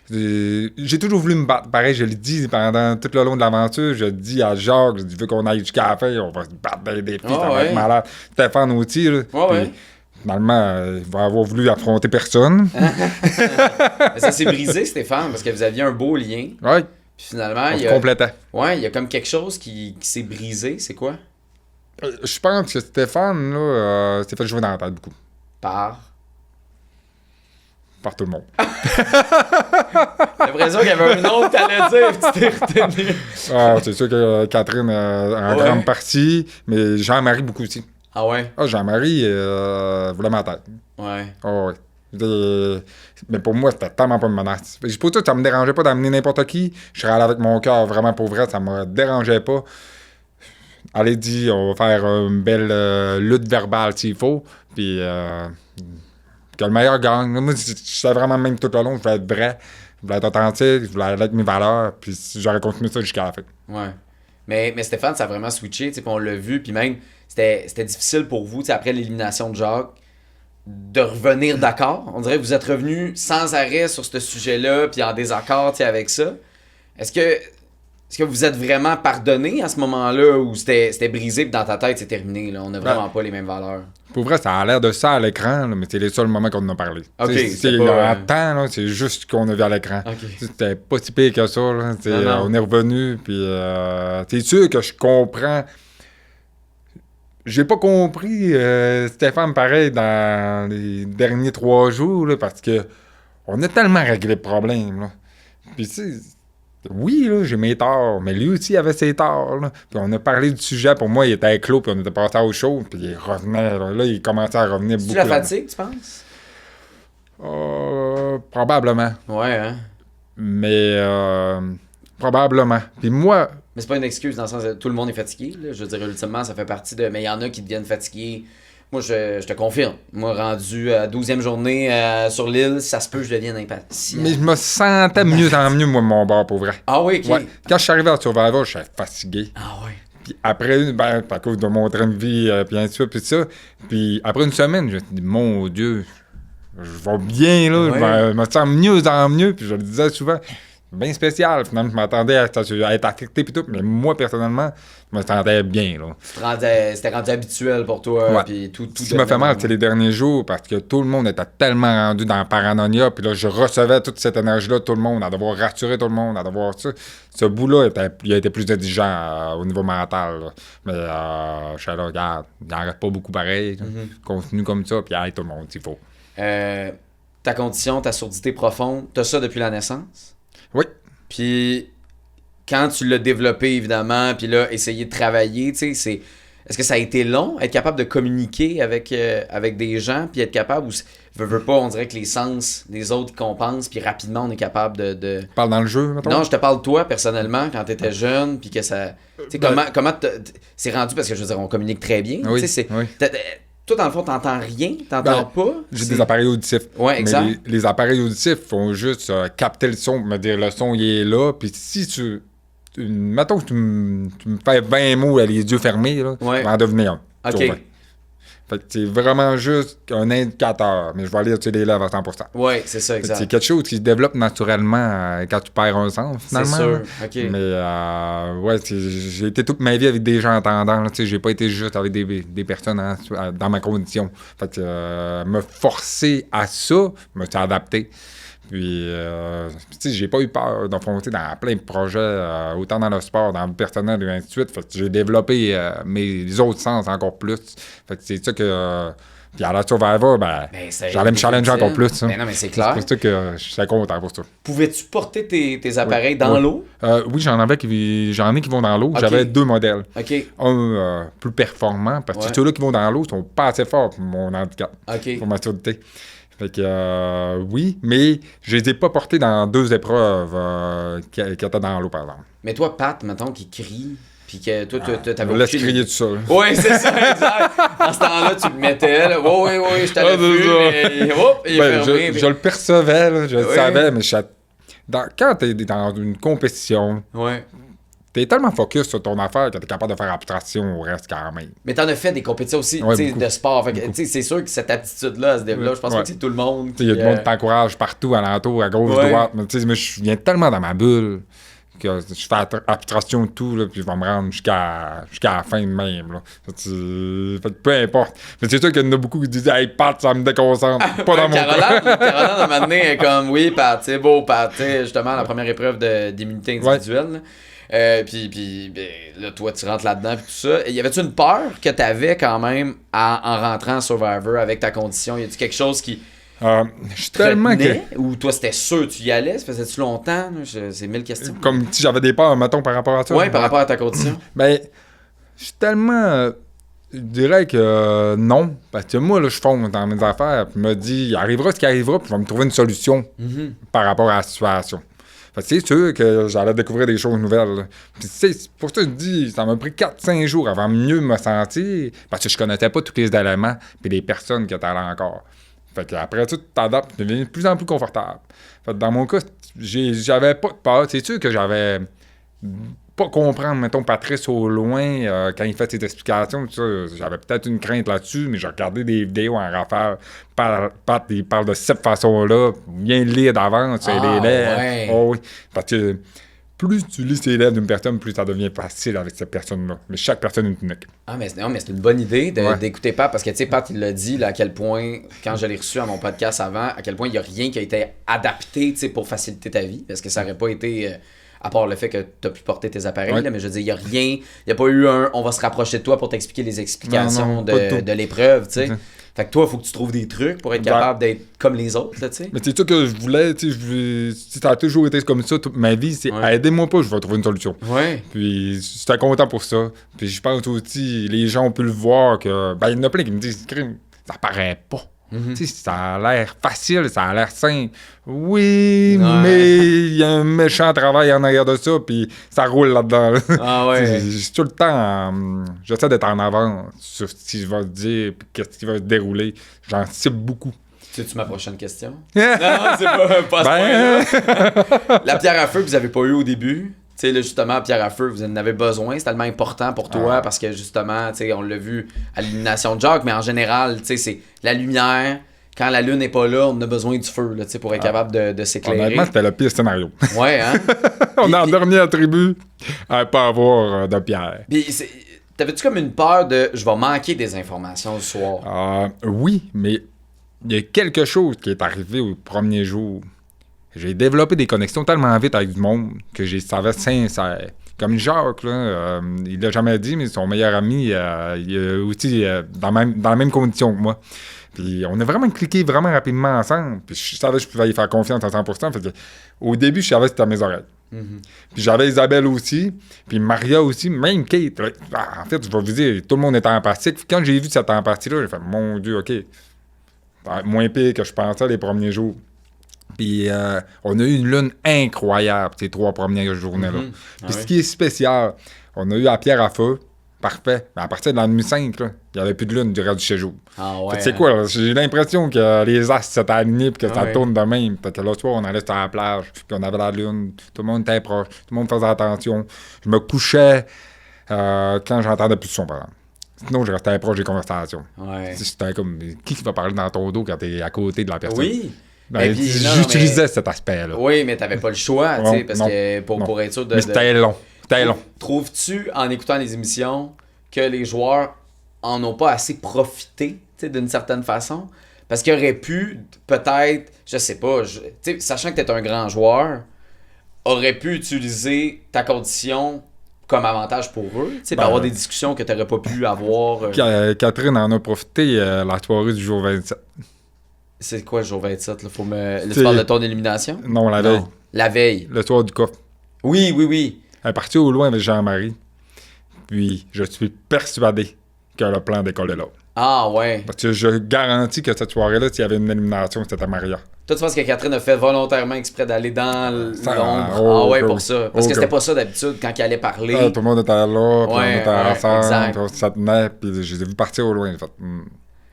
J'ai toujours voulu me battre. Pareil, je le dis pendant tout le long de l'aventure. Je dis à Jacques, je dis, vu qu'on aille jusqu'à la fin, on va se battre dans les défis, Ah, ça va ouais. être malade. Stéphane aussi, là. Ouais, ouais. Puis, finalement, il va avoir voulu affronter personne. Mais ça s'est brisé, Stéphane, parce que vous aviez un beau lien. Ouais, Puis finalement, on il se y a... complétait. Ouais, il y a comme quelque chose qui s'est brisé. C'est quoi? Je pense que Stéphane, là, s'est fait jouer dans la tête beaucoup. Par... Par tout le monde. J'ai l'impression qu'il y avait un nom que t'allais dire, puis tu t'es retenu. Ah, c'est sûr que Catherine, en Ouais. grande partie, mais Jean-Marie beaucoup aussi. Ah ouais? Ah, Jean-Marie voulait ma tête. Ouais. Ah ouais. Mais pour moi, c'était tellement pas une menace. Pour tout, ça me dérangeait pas d'amener n'importe qui. Je serais allé avec mon cœur, vraiment pour vrai, ça me dérangeait pas. Allez, dit, on va faire une belle lutte verbale s'il faut. Puis que le meilleur gagne. Moi, je savais vraiment même tout le long, je voulais être vrai, je voulais être authentique, je voulais aller avec mes valeurs. Puis j'aurais continué ça jusqu'à la fin. Ouais. Mais Stéphane, ça a vraiment switché, tu sais, puis on l'a vu, puis même, c'était difficile pour vous, tu sais, après l'élimination de Jacques, de revenir d'accord. On dirait que vous êtes revenu sans arrêt sur ce sujet-là, puis en désaccord, tu sais, avec ça. Est-ce que vous êtes vraiment pardonné à ce moment-là, ou c'était brisé, puis dans ta tête, c'est terminé, là, on n'a vraiment pas les mêmes valeurs? Pour vrai, ça a l'air de ça à l'écran, là, mais c'est les seuls moments qu'on en a parlé. Ok, T'sais, c'est pas, en temps, là, c'est juste ce qu'on a vu à l'écran. Ok. C'était pas si pire que ça. Là. Non. On est revenu, puis c'est sûr que je comprends. J'ai pas compris Stéphane pareil dans les derniers 3 jours, là, parce que on a tellement réglé le problème. Là. Puis tu sais, oui, là, j'ai mes torts, mais lui aussi avait ses torts. Là. Puis on a parlé du sujet, pour moi, il était clos, puis on était passé à autre chose, puis il revenait. Là, il commençait à revenir C'est beaucoup. la là. fatigue, tu penses? Probablement. Ouais, hein? Mais probablement. Puis moi, Mais c'est pas une excuse dans le sens que tout le monde est fatigué, là. Je veux dire, ultimement, ça fait partie de... Mais il y en a qui deviennent fatigués Moi, je te confirme. Moi, rendu à 12e journée sur l'île, ça se peut que je devienne impatient. Mais je me sentais mieux en mieux, moi, mon bar, pour vrai. Ah oui, OK. Ouais. Quand je suis arrivé à Survivor, je suis fatigué. Ah oui. Puis après, à cause de mon train de vie, puis ainsi de suite, puis ça. Puis après une semaine, je me suis dit, mon Dieu, je vais bien, là. Ouais. Je me sens mieux en mieux. Puis je le disais souvent, bien spécial. Finalement, je m'attendais à être affecté, puis tout. Mais moi, personnellement, je me sentais bien, là. C'était rendu habituel pour toi. Ouais. Puis tout Ce qui m'a fait mal, c'est c'est les derniers jours, parce que tout le monde était tellement rendu dans la paranoïa, puis là, je recevais toute cette énergie-là de tout le monde, à devoir rassurer tout le monde, à devoir ça. Ce bout-là, il a été plus exigeant au niveau mental, là. Mais je suis là, regarde, il n'en reste pas beaucoup pareil. Continue comme ça, puis aide tout le monde, s'il faut. Ta condition, ta surdité profonde, t'as ça depuis la naissance? Oui. Puis quand tu l'as développé, évidemment, puis là, essayer de travailler, tu sais, est-ce que ça a été long, être capable de communiquer avec des gens, puis être capable, ou veux pas, on dirait que les sens des autres ils compensent, puis rapidement, on est capable de... Tu parles dans le jeu, mettons? Non, je te parle de toi, personnellement, quand t'étais jeune, puis que ça... Tu sais, comment c'est rendu, parce que je veux dire, on communique très bien, Oui, tu sais, oui. Toi, dans le fond, t'entends rien, t'entends pas. J'ai des appareils auditifs. Ouais, exact. Mais les appareils auditifs font juste capter le son, me dire le son, il est là. Puis si mettons que tu me fais 20 mots à les yeux fermés, là, Ouais. je vais en devenir un. OK. sur 20. Fait que c'est vraiment juste un indicateur. Mais je vais aller sur les lèvres à 100%. Ouais, c'est ça, Fait que exact. c'est quelque chose qui se développe naturellement quand tu perds un sens, C'est finalement. sûr, là. OK. Mais ouais, j'ai été toute ma vie avec des gens entendants. Là, j'ai pas été juste avec des personnes dans ma condition. Fait que me forcer à ça, me suis adapté. Puis, tu sais, j'ai pas eu peur d'enfoncer dans plein de projets, autant dans le sport, dans le personnel et ainsi de suite. Fait que j'ai développé mes autres sens encore plus. Fait que c'est ça que... puis à la Survivor, j'allais me challenger encore plus. Hein. Ben non, mais c'est clair. C'est pour ça que je suis content pour ça. Pouvais-tu porter tes appareils dans l'eau? Oui, j'en ai qui vont dans l'eau. Ok. J'avais 2 modèles. OK. Un plus performant, parce que Ouais. ceux-là qui vont dans l'eau sont pas assez forts pour mon handicap, OK. pour ma surdité. Fait que oui, mais je les ai pas portés dans 2 épreuves qui étaient dans l'eau, par exemple. Mais toi, Pat, mettons, qui crie, puis que toi, Je t'avais me laisse aucune- crier tout seul. Oui, c'est ça, exact. Dans ce temps-là, tu le mettais, là. Oui, je t'avais Ah, c'est vu, ça. mais hop, il est Ben, fermé. je le percevais, là, je le Oui. savais, mais quand tu es dans une compétition, Ouais. tu es tellement focus sur ton affaire que tu es capable de faire abstraction au reste quand même. Mais t'en as fait des compétitions aussi, Ouais, tu sais, beaucoup. de sport. Fait que, tu sais, c'est sûr que cette aptitude-là, elle se développe. Je pense pas Ouais. que c'est tout le monde Il y a qui... du monde qui t'encourage partout, alentour, à gauche, Ouais. droite. Mais tu sais, moi, je viens tellement dans ma bulle que je fais abstraction de tout, là, puis je vais me rendre jusqu'à la fin de même. Là. Fait que peu importe. Mais c'est sûr qu'il y en a beaucoup qui disent « Hey, Pat, ça me déconcentre. » Pas dans mon cas. Caroline, à un moment donné, elle est comme, oui, Pat, c'est beau, Pat. Tu sais, justement, la première épreuve d'immunité individuelle. Là. Puis là, toi, tu rentres là-dedans, puis tout ça. Y avait-tu une peur que t'avais quand même en rentrant à Survivor avec ta condition? Y a-tu quelque chose qui Je suis tellement que... retenait? Ou toi, c'était sûr tu y allais? Ça faisait-tu longtemps? C'est 1000 questions. Comme si j'avais des peurs, mettons, par rapport à ça. Ouais, par rapport à ta condition. Ben, je suis tellement... je dirais que non. Parce que moi, là, je fonce dans mes affaires, puis me dis, il arrivera ce qui arrivera, puis je vais me trouver une solution par rapport à la situation. Fait que c'est sûr que j'allais découvrir des choses nouvelles. Là. Puis c'est pour ça que je dis, ça m'a pris 4-5 jours avant de mieux me sentir, parce que je connaissais pas tous les éléments puis les personnes que t'allais encore. Fait que après ça, tu t'adaptes, tu deviens de plus en plus confortable. Fait que dans mon cas, j'avais pas de peur. C'est sûr que j'avais pas comprendre, mettons, Patrice au loin, quand il fait ses explications, tout ça, j'avais peut-être une crainte là-dessus, mais j'ai regardé des vidéos en rafale. Pat, il parle de cette façon-là, bien lire d'avance, c'est les lèvres. Ouais. Oh, oui. Parce que plus tu lis ses lèvres d'une personne, plus ça devient facile avec cette personne-là. Mais chaque personne est unique. Ah, mais c'est une bonne idée Ouais. d'écouter Pat, parce que, tu sais, Pat, il l'a dit, là, à quel point, quand je l'ai reçu à mon podcast avant, à quel point il n'y a rien qui a été adapté, tu sais, pour faciliter ta vie, parce que ça n'aurait pas été... à part le fait que tu as pu porter tes appareils, Ouais. là, mais je veux dire, il n'y a rien, il n'y a pas eu on va se rapprocher de toi pour t'expliquer les explications Non, pas de tout. de l'épreuve, tu sais. Mhm. Fait que toi, il faut que tu trouves des trucs pour être capable d'être comme les autres, là, tu sais. Mais c'est ça que je voulais, tu sais, si ça a toujours été comme ça toute ma vie, c'est Ouais. aidez-moi pas, je vais trouver une solution. Ouais. Puis j'étais content pour ça. Puis je pense aussi, les gens ont pu le voir que, ben, il y en a plein qui me disent, Crime, ça paraît pas. Tu sais, ça a l'air facile, ça a l'air simple. Oui, Ouais. mais il y a un méchant travail en arrière de ça, puis ça roule là-dedans. Là. Ah ouais. Je suis tout le temps... j'essaie d'être en avant sur ce qui va se dire, puis qu'est-ce qui va se dérouler. J'anticipe beaucoup. C'est-tu ma prochaine question? Non, c'est pas à ce point-là. La pierre à feu que vous avez pas eu au début, tu sais, là, justement, pierre à feu, vous en avez besoin, c'est tellement important pour toi parce que, justement, tu sais, on l'a vu à l'élimination de Jacques, mais en général, tu sais, c'est la lumière. Quand la lune n'est pas là, on a besoin du feu, là, tu sais, pour être capable de s'éclairer. Honnêtement, c'était le pire scénario. Ouais, hein? On est en dernière tribu à pas avoir de pierre. Puis, t'avais-tu comme une peur de « je vais manquer des informations le soir ». Oui, mais il y a quelque chose qui est arrivé au premier jour. J'ai développé des connexions tellement vite avec du monde que je savais sincère. Comme Jacques, là, il l'a jamais dit, mais son meilleur ami, il est aussi dans la même condition que moi. Puis on a vraiment cliqué vraiment rapidement ensemble. Puis je savais que je pouvais y faire confiance à 100%. Fait que, au début, je savais que c'était à mes oreilles. Puis j'avais Isabelle aussi, puis Maria aussi, même Kate. Là. En fait, je vais vous dire, tout le monde était empathique. Puis quand j'ai vu cette empathie-là, j'ai fait, mon Dieu, OK. Moins pire que je pensais les premiers jours. Puis on a eu une lune incroyable ces 3 premières journées-là. Puis ce qui est spécial, on a eu la pierre à feu, parfait. Mais à partir de la nuit 5, là, il n'y avait plus de lune du reste du séjour. Ah ouais. C'est quoi, là? J'ai l'impression que les astres s'étaient alignés et que ça tourne de même. Fait que le soir, on allait sur la plage, puis on avait la lune, tout le monde était proche, tout le monde faisait attention. Je me couchais quand j'entendais plus de son, par exemple. Sinon, je restais proche des conversations. Ouais. C'était comme, qui va parler dans ton dos quand t'es à côté de la personne? Oui. Ben, puis, j'utilisais cet aspect-là. Oui, mais t'avais pas le choix, tu sais, parce que pour être sûr de... Mais c'était long. C'était long. Trouves-tu, en écoutant les émissions, que les joueurs en ont pas assez profité, tu sais, d'une certaine façon? Parce qu'ils auraient pu, peut-être, je sais pas, tu sais, sachant que t'es un grand joueur, auraient pu utiliser ta condition comme avantage pour eux, tu sais, pour avoir des discussions que t'aurais pas pu avoir. Catherine en a profité la soirée du jour 27. C'est quoi le jour 27, là? Tu parles de ton élimination? Non, la veille. La veille. Le soir du coffre. Oui, oui, oui. Elle est partie au loin avec Jean-Marie. Puis, je suis persuadé que le plan d'école est là. Ah, ouais. Parce que je garantis que cette soirée-là, s'il y avait une élimination, c'était Maria. Toi, tu penses que Catherine a fait volontairement exprès d'aller dans l'ombre? Oh, ouais, oh, pour ça. Parce que c'était pas ça d'habitude quand elle allait parler. Tout le monde était là, puis on était ensemble, exact. puis on se tenait, puis je les ai vus partir au loin. J'ai fait,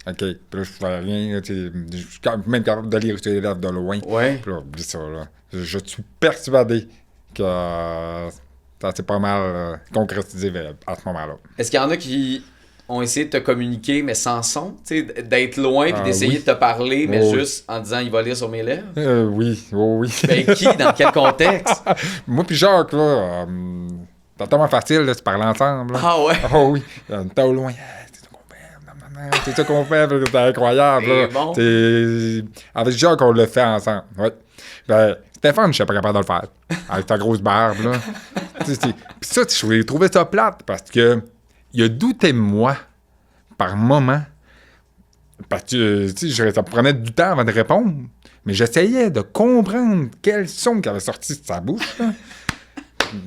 OK. Puis là, je faisais rien, tu sais, je suis même capable de lire sur les lèvres de loin. Ouais. Puis là, oublie ça, là. Je suis persuadé que ça s'est pas mal concrétisé à ce moment-là. Est-ce qu'il y en a qui ont essayé de te communiquer, mais sans son? Tu sais, d'être loin puis d'essayer de te parler, mais juste en disant « il va lire sur mes lèvres ». Oui, oui. Ben qui? Dans quel contexte? Moi puis Jacques, là, c'est tellement facile de se parler ensemble. Là. Ah ouais? Oh oui, t'es au loin. C'est ça qu'on fait, c'est incroyable. Là. Bon. Avec Jacques, on le fait ensemble. Ouais. Ben, Stéphane, je suis pas capable de le faire. Avec ta grosse barbe, là. Puis ça, je trouvais ça plate parce que il a douté de moi par moment. Parce que, ça prenait du temps avant de répondre. Mais j'essayais de comprendre quel son qui avait sorti de sa bouche, là.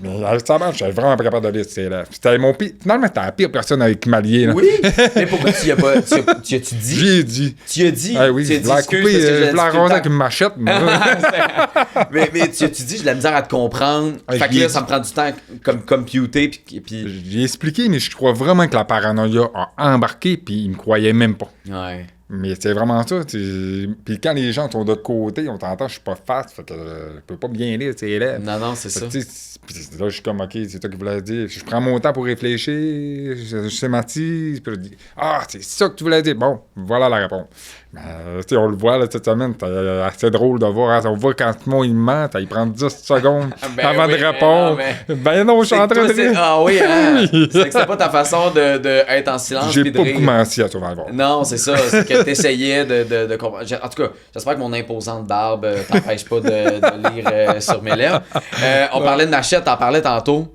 Mais ça marche, j'étais vraiment pas capable de lire ses lèvres. C'était mon pire. Finalement, c'était la pire personne avec qui m'allier. Oui? Mais pourquoi tu y as pas. Tu as-tu dit? J'ai dit. Tu as dit? Ah oui, tu as je l'ai coupé, je l'ai arrosé avec une machette. mais tu as-tu dit, j'ai de la misère à te comprendre. Fait que là, ça me prend du temps comme computer. Puis... J'ai expliqué, mais je crois vraiment que la paranoïa a embarqué, puis il me croyait même pas. Ouais. Mais c'est vraiment ça. Puis quand les gens sont de côté, on t'entend, je suis pas face, fait que je peux pas bien lire ses lèvres. Non, c'est ça. Puis là, je suis comme, OK, c'est ça qu'il voulait dire. Je prends mon temps pour réfléchir, je schématise, puis je dis, c'est ça que tu voulais dire. Bon, voilà la réponse. On le voit là, cette semaine, c'est assez drôle de voir. On voit quand Simon il ment, il prend 10 secondes avant de répondre. Ben non, je suis en train de dire. Ah oui, hein? C'est que c'était pas ta façon de être en silence. J'ai pas beaucoup menti à Survivor. Non, c'est ça. C'est que t'essayais de comprendre. En tout cas, j'espère que mon imposante barbe t'empêche pas de lire sur mes lèvres. On parlait de machettes, t'en parlais tantôt.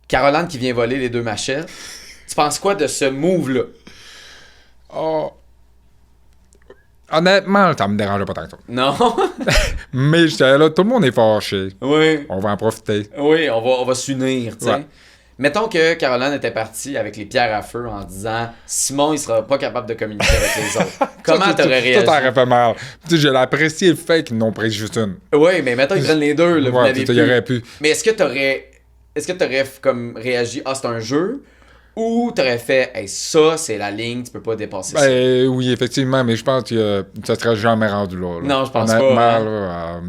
Caroline qui vient voler les 2 machettes. Tu penses quoi de ce move-là? Honnêtement, ça me dérangeait pas tant que ça. Non? Mais j'étais là, tout le monde est fâché. Oui. On va en profiter. Oui, on va s'unir, tu sais. Ouais. Mettons que Caroline était partie avec les pierres à feu en disant Simon, il sera pas capable de communiquer avec les autres. Comment t'aurais réagi? Ça t'aurait fait mal. Tu sais, j'ai apprécié le fait qu'ils n'ont pris juste une. Oui, mais mettons, ils prennent les deux. Là, vous Ouais, n'avez il y aurait pu. Mais est-ce que t'aurais comme réagi c'est un jeu? Ou t'aurais fait hey, ça, c'est la ligne, tu peux pas dépasser ça? Ben oui, effectivement, mais je pense que ça serait jamais rendu là. Non, je pense honnêtement, pas. Là,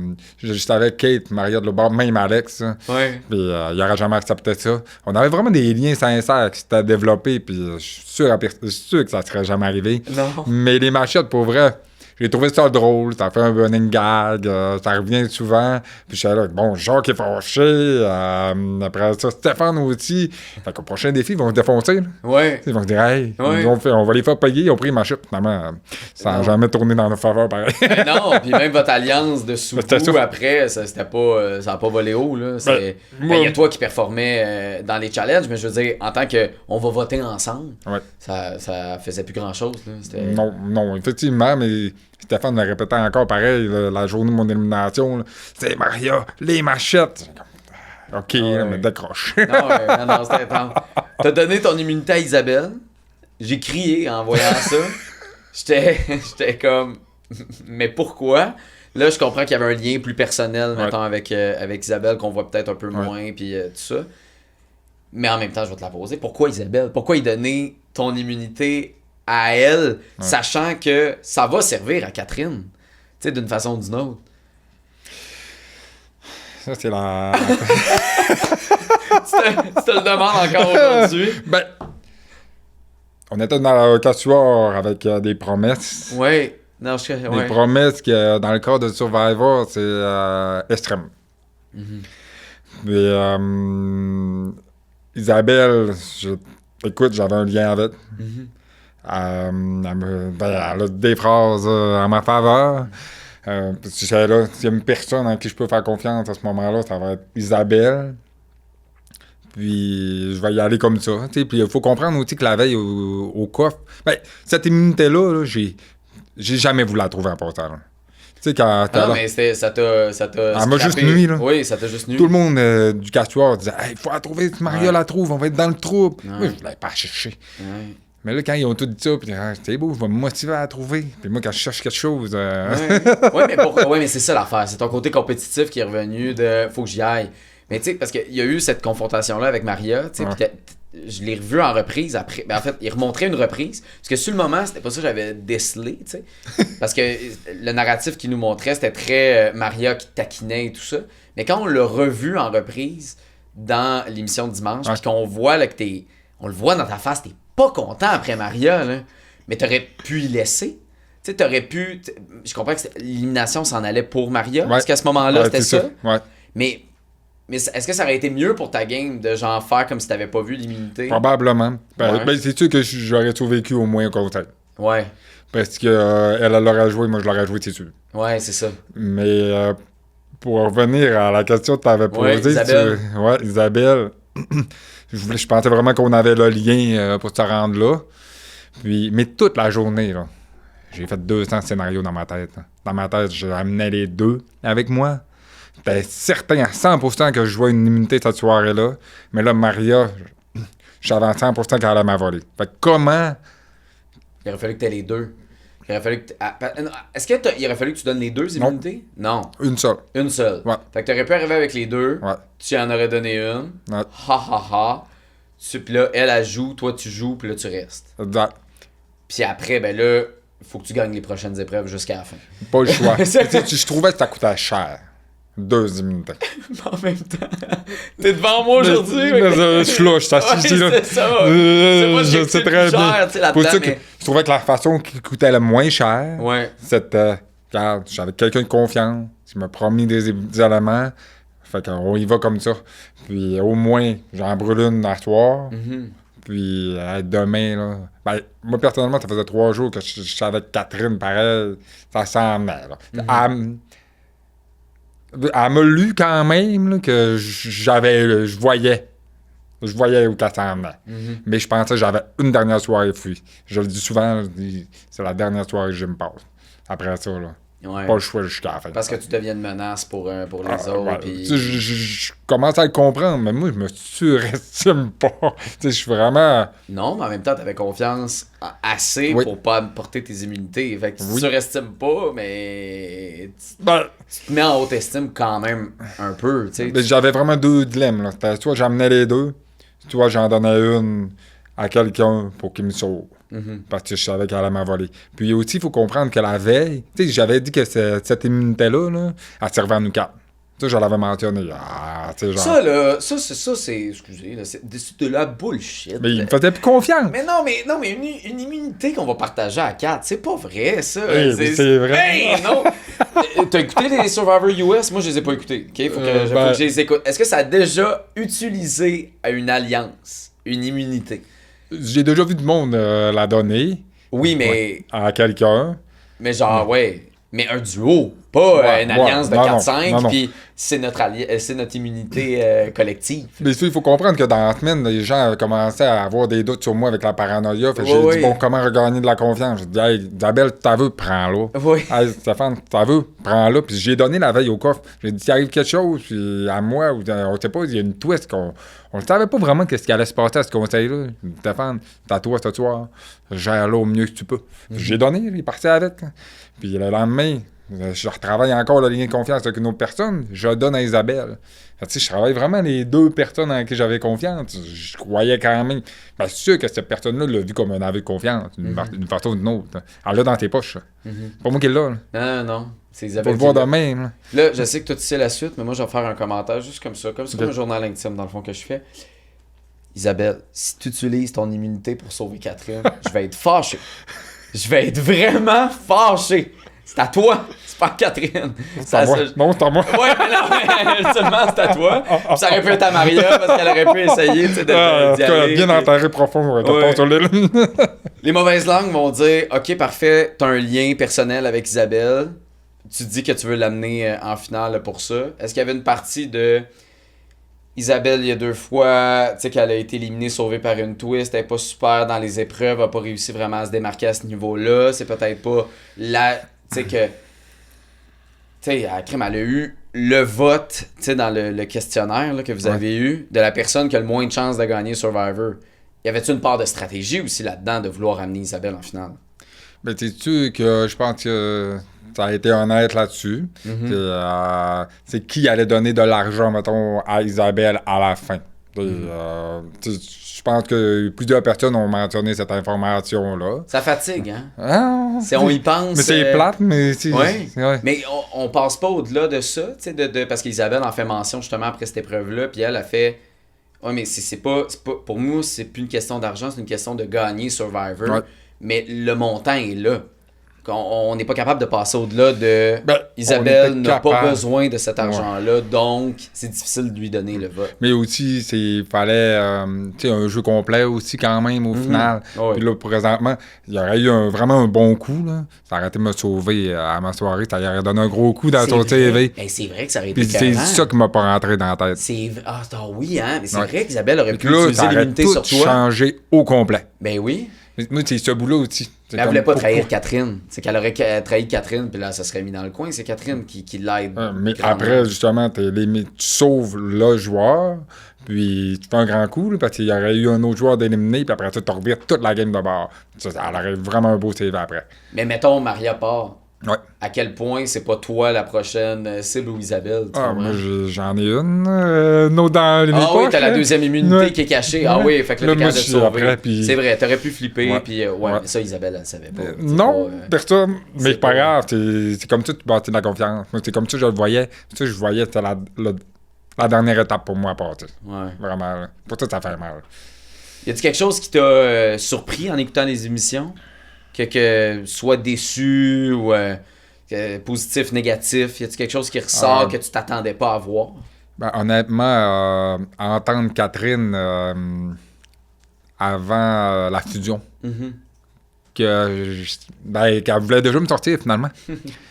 j'étais avec Kate, Maria de Lebord, même Alex. Ouais. Puis il aurait jamais accepté ça. On avait vraiment des liens sincères qui s'étaient développés, puis je suis sûr que ça serait jamais arrivé. Non. Mais les machettes, pour vrai, j'ai trouvé ça drôle, ça fait un running gag, ça revient souvent. Puis j'étais là, bon, Jacques est fâché, après ça, Stéphane aussi. Fait qu'au prochain défi, ils vont se défoncer. Là. Ouais. Ils vont se dire, hey, Ouais. on va les faire payer, ils ont pris ma chute. Finalement, ça n'a jamais tourné dans nos faveurs, pareil. Ben non, puis même votre alliance de C'était sous-coup ça. après, ça n'a pas volé haut. Là. Il y a toi qui performais dans les challenges, mais je veux dire, en tant que on va voter ensemble, Ouais. ça faisait plus grand-chose. Là. Non, effectivement, mais Stéphane me répétait encore pareil, la journée de mon élimination. C'est Maria, les machettes. OK, ouais. mais décroche. Non, c'était intense. T'as donné ton immunité à Isabelle. J'ai crié en voyant ça. J'étais comme, mais pourquoi? Là, je comprends qu'il y avait un lien plus personnel, mettons, avec Isabelle, qu'on voit peut-être un peu moins, puis tout ça. Mais en même temps, je vais te la poser. Pourquoi Isabelle? Pourquoi y donner ton immunité à elle, sachant que ça va servir à Catherine? Tu sais, d'une façon ou d'une autre. Ça, c'est la... Tu te le demandes encore aujourd'hui? Ben, on était dans la cassoir avec des promesses. Oui. Non, Des promesses que, dans le cas de Survivor, c'est extrême. Mais Isabelle, écoute, j'avais un lien avec. Elle a des phrases en ma faveur. S'il y a une personne en qui je peux faire confiance à ce moment-là, ça va être Isabelle. Puis je vais y aller comme ça. Puis il faut comprendre aussi que la veille au coffre, ben, cette immunité-là, là, j'ai jamais voulu la trouver en passant. Tu sais, quand non, mais ça t'a elle m'a juste nuit, là. Oui, ça t'a juste nuit. Tout le monde du cassoir disait « Hey, faut la trouver, Maria la trouve, on va être dans le trouble. Ouais. Moi, je voulais pas chercher. Ouais. Mais là, quand ils ont tout dit ça, puis c'est beau, je vais me motiver à la trouver. Puis moi, quand je cherche quelque chose... Ouais, mais c'est ça l'affaire. C'est ton côté compétitif qui est revenu de « faut que j'y aille ». Mais tu sais, parce qu'il y a eu cette confrontation-là avec Maria, tu sais, je l'ai revu en reprise après. Ben, en fait, il remontrait une reprise. Parce que sur le moment, c'était pas ça que j'avais décelé, tu sais. Parce que le narratif qu'il nous montrait, c'était très Maria qui taquinait et tout ça. Mais quand on l'a revu en reprise dans l'émission de dimanche, puis qu'on voit là, on le voit dans ta face, t'es pas content après Maria, là. Mais t'aurais pu y laisser. Tu sais, t'aurais pu. Je comprends que l'élimination s'en allait pour Maria. Parce qu'à ce moment-là, c'était ça. Ouais. Mais est-ce que ça aurait été mieux pour ta game de genre faire comme si t'avais pas vu l'immunité? Probablement. Ben, c'est sûr que j'aurais survécu au moins au côté. Ouais. Parce que elle l'aurait joué, moi je l'aurais joué, c'est sûr. Ouais, c'est ça. Mais pour revenir à la question que tu avais posée, Isabelle. Isabelle, je pensais vraiment qu'on avait le lien pour se rendre là. Puis, mais toute la journée, là, j'ai fait 200 scénarios dans ma tête. Dans ma tête, j'amenais les deux avec moi. J'étais certain à 100% que je jouais une immunité cette soirée-là. Mais là, Maria, je savais à 100% qu'elle allait m'avoler. Fait que comment... Il aurait fallu que tu aies les deux. Il aurait fallu que est-ce qu'il aurait fallu que tu donnes les deux immunités? Non. Une seule. Une seule. Ouais. Fait que tu aurais pu arriver avec les deux. Ouais. Tu en aurais donné une. Ouais. Ha. Puis là, elle joue, toi tu joues, puis là tu restes. Exact. Puis après, ben là, il faut que tu gagnes les prochaines épreuves jusqu'à la fin. Pas le choix. Je trouvais que ça coûtait cher. 2 immunités. En même temps, t'es devant moi aujourd'hui. Je suis là, je t'assiste là. C'est ça. C'est pas Je sais très bien. Pour ça que je trouvais que la façon qui coûtait le moins cher, c'était, regarde, j'avais quelqu'un de confiance, qui m'a promis des éléments, fait qu'on y va comme ça. Puis au moins, j'en brûle une à soir. Puis demain, là, ben, moi personnellement, ça faisait 3 jours que je suis avec Catherine, pareil, ça s'en venait. Là. Elle m'a lu quand même là, que je voyais où qu'elle s'en venait. Mais je pensais que j'avais une dernière soirée fuie. Je le dis souvent, c'est la dernière soirée que je me passe. Après ça, là. Ouais. Pas le choix jusqu'à la fin. Parce que tu deviens une menace pour les autres. Ouais. Puis... Tu sais, je commence à le comprendre, mais moi, je me surestime pas. Tu sais, je suis vraiment... Non, mais en même temps, t'avais confiance assez Oui. pour pas porter tes immunités. Fait que tu Oui. surestimes pas, mais Ben, tu te mets en haute estime quand même un peu, tu sais. mais j'avais vraiment deux dilemmes. Là. C'était soit j'amenais les deux, soit j'en donnais une à quelqu'un pour qu'il me sauve. Parce que je savais qu'elle allait m'envoler. Puis aussi, il faut comprendre que la veille, tu sais, j'avais dit que cette immunité-là, là, elle servait à nous quatre. Ça, je l'avais mentionné. Ah, tu sais, genre... Ça, là, c'est... Excusez, là, c'est de la bullshit. Mais il me faisait plus confiance. Mais non, mais une immunité qu'on va partager à 4, c'est pas vrai, ça. Oui, mais c'est vrai. Hey, non! T'as écouté les Survivor US? Moi, je les ai pas écoutés. OK? Faut que je les écoute. Est-ce que ça a déjà utilisé à une alliance une immunité? J'ai déjà vu du monde la donner Oui, mais... à quelqu'un. Mais genre, ouais. Mais un duo, pas Ouais, une alliance de non, 4-5, non. puis c'est notre immunité collective. Mais il faut comprendre que dans la semaine, les gens commençaient à avoir des doutes sur moi avec la paranoïa. Fait que j'ai Oui. dit, bon, comment regagner de la confiance? J'ai dit, hey, Isabelle, t'as vu, prends-la. Oui. Hey, Stéphane, t'as vu, prends-la. Puis j'ai donné la veille au coffre. J'ai dit, s'il arrive quelque chose, puis à moi, ou on sait pas, il y a une twist qu'on ne savait pas vraiment qu'est-ce qui allait se passer à ce conseil-là. J'ai dit, Stéphane, t'as à toi ce soir, gère-la au mieux que tu peux. J'ai donné, il est parti avec. Puis le lendemain, je retravaille encore le lien de confiance avec une autre personne, je donne à Isabelle. Fait que, tu sais, je travaille vraiment les deux personnes en qui j'avais confiance. Je croyais quand même. Ben, c'est sûr que cette personne-là l'a vu comme un aveu de confiance, d'une façon ou d'une autre. Elle l'a dans tes poches. C'est pas moi qui l'ai, là. Non. C'est Faut Isabelle. le voir qui l'a. demain, là. Là, je sais que toi, tu sais la suite, mais moi, je vais faire un commentaire juste comme ça. Comme c'est comme un journal intime, dans le fond, que je fais. Isabelle, si tu utilises ton immunité pour sauver Catherine, je vais être fâché. Je vais être vraiment fâché. C'est à toi, c'est pas à Catherine. C'est à moi. Non, c'est à moi. Ouais, mais non, mais seulement c'est à toi. Puis ça aurait pu être à Maria, parce qu'elle aurait pu essayer, tu sais, En d'y tout cas, aller. bien enterré profond, t'as Ouais. pas sur l'île. Les mauvaises langues vont dire, ok, parfait, t'as un lien personnel avec Isabelle. Tu dis que tu veux l'amener en finale pour ça. Est-ce qu'il y avait une partie de Isabelle, il y a 2 fois, tu sais, qu'elle a été éliminée, sauvée par une twist, elle est pas super dans les épreuves, elle a pas réussi vraiment à se démarquer à ce niveau-là. C'est peut-être pas la... Tu sais que... Tu sais, elle a eu le vote, tu sais, dans le questionnaire là, que vous avez eu, de la personne qui a le moins de chances de gagner Survivor. Y avait-tu une part de stratégie aussi là-dedans de vouloir amener Isabelle en finale? Mais sais-tu que je pense que ça a été honnête là-dessus. C'est qui allait donner de l'argent, mettons, à Isabelle à la fin. Je pense que plusieurs personnes ont mentionné cette information-là. Ça fatigue, hein? Ah, Si on y pense... mais c'est plate, mais c'est... Ouais. Ouais. Mais on passe pas au-delà de ça, tu sais, parce qu'Isabelle en fait mention justement après cette épreuve-là, puis elle a fait... Ouais, mais c'est pas... Pour moi, c'est plus une question d'argent, c'est une question de gagner Survivor. Ouais. Mais le montant est là. On n'est pas capable de passer au-delà de... Ben, Isabelle on était n'a pas capable. besoin de cet argent-là, donc c'est difficile de lui donner le vote. Mais aussi, il fallait tu sais, un jeu complet aussi quand même au final. Ouais. Puis là, présentement, il y aurait eu vraiment un bon coup. Là. Ça aurait été me sauver à ma soirée. Ça y aurait donné un gros coup dans C'est son vrai. TV. C'est vrai que ça aurait été Puis c'est écœurant. ça qui m'a pas rentré dans la tête. Oui, hein? Mais c'est Ouais. vrai qu'Isabelle aurait Puis pu là, utiliser ça aurait l'immunité tout sur toi. changé au complet. Ben oui. Moi, c'est ce bout-là aussi. Mais elle voulait pas trahir Catherine. C'est qu'elle aurait trahi Catherine, puis là, ça serait mis dans le coin. C'est Catherine qui l'aide. Mais grandement. après, justement, tu sauves le joueur, puis tu fais un grand coup, là, parce qu'il y aurait eu un autre joueur d'éliminé, puis après ça, tu revires toute la game de bord. Ça aurait vraiment un beau CV après. Mais mettons, Maria part. Ouais. À quel point c'est pas toi la prochaine cible ou Isabelle? Tu Ah, comprends? moi, j'en ai une autre dans les Ah oui, poches, t'as la là. deuxième immunité Ouais. qui est cachée. Ah Ouais. oui, fait que là, Là, t'es moi, capable de je suis sauver. après, puis- C'est vrai, t'aurais pu flipper, Ouais. puis Ouais. mais ça, Isabelle, elle savait pas. C'est Non, pas, personne. Mais c'est c'est pas pas- grave. C'est comme ça que tu bâtis de la confiance. Moi, c'est comme ça que je le voyais. Ça, je voyais, c'était la dernière étape pour moi à partir. Ouais. Vraiment. Là. Pour ça fait mal. Y a-t-il quelque chose qui t'a surpris en écoutant les émissions? Que soit déçu ou positif, négatif? Y a-t-il quelque chose qui ressort que tu t'attendais pas à voir? Ben, honnêtement, entendre Catherine avant la fusion, qu'elle voulait déjà me sortir finalement.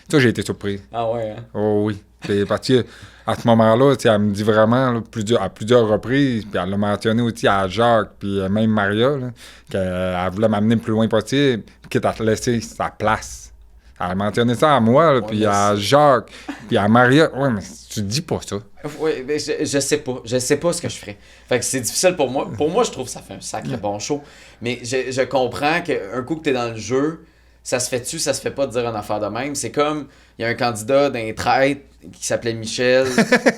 Ça, j'ai été surpris. Ah ouais, hein? Oh oui. C'est parce que à ce moment-là, tu sais, elle me dit vraiment là, à plusieurs reprises, puis elle l'a mentionné aussi à Jacques, puis même Maria, là, qu'elle voulait m'amener le plus loin possible, quitte à te laisser sa place Elle a mentionné ça à moi, là, puis à Jacques, puis à Maria. Ouais, mais tu dis pas ça. Oui, mais je sais pas. Je sais pas ce que je ferais. Fait que c'est difficile pour moi. Pour moi, je trouve que ça fait un sacré bon show. Mais je comprends qu'un coup que t'es dans le jeu, ça se fait-tu, ça se fait pas de dire une affaire de même. C'est comme, il y a un candidat d'un traite qui s'appelait Michel,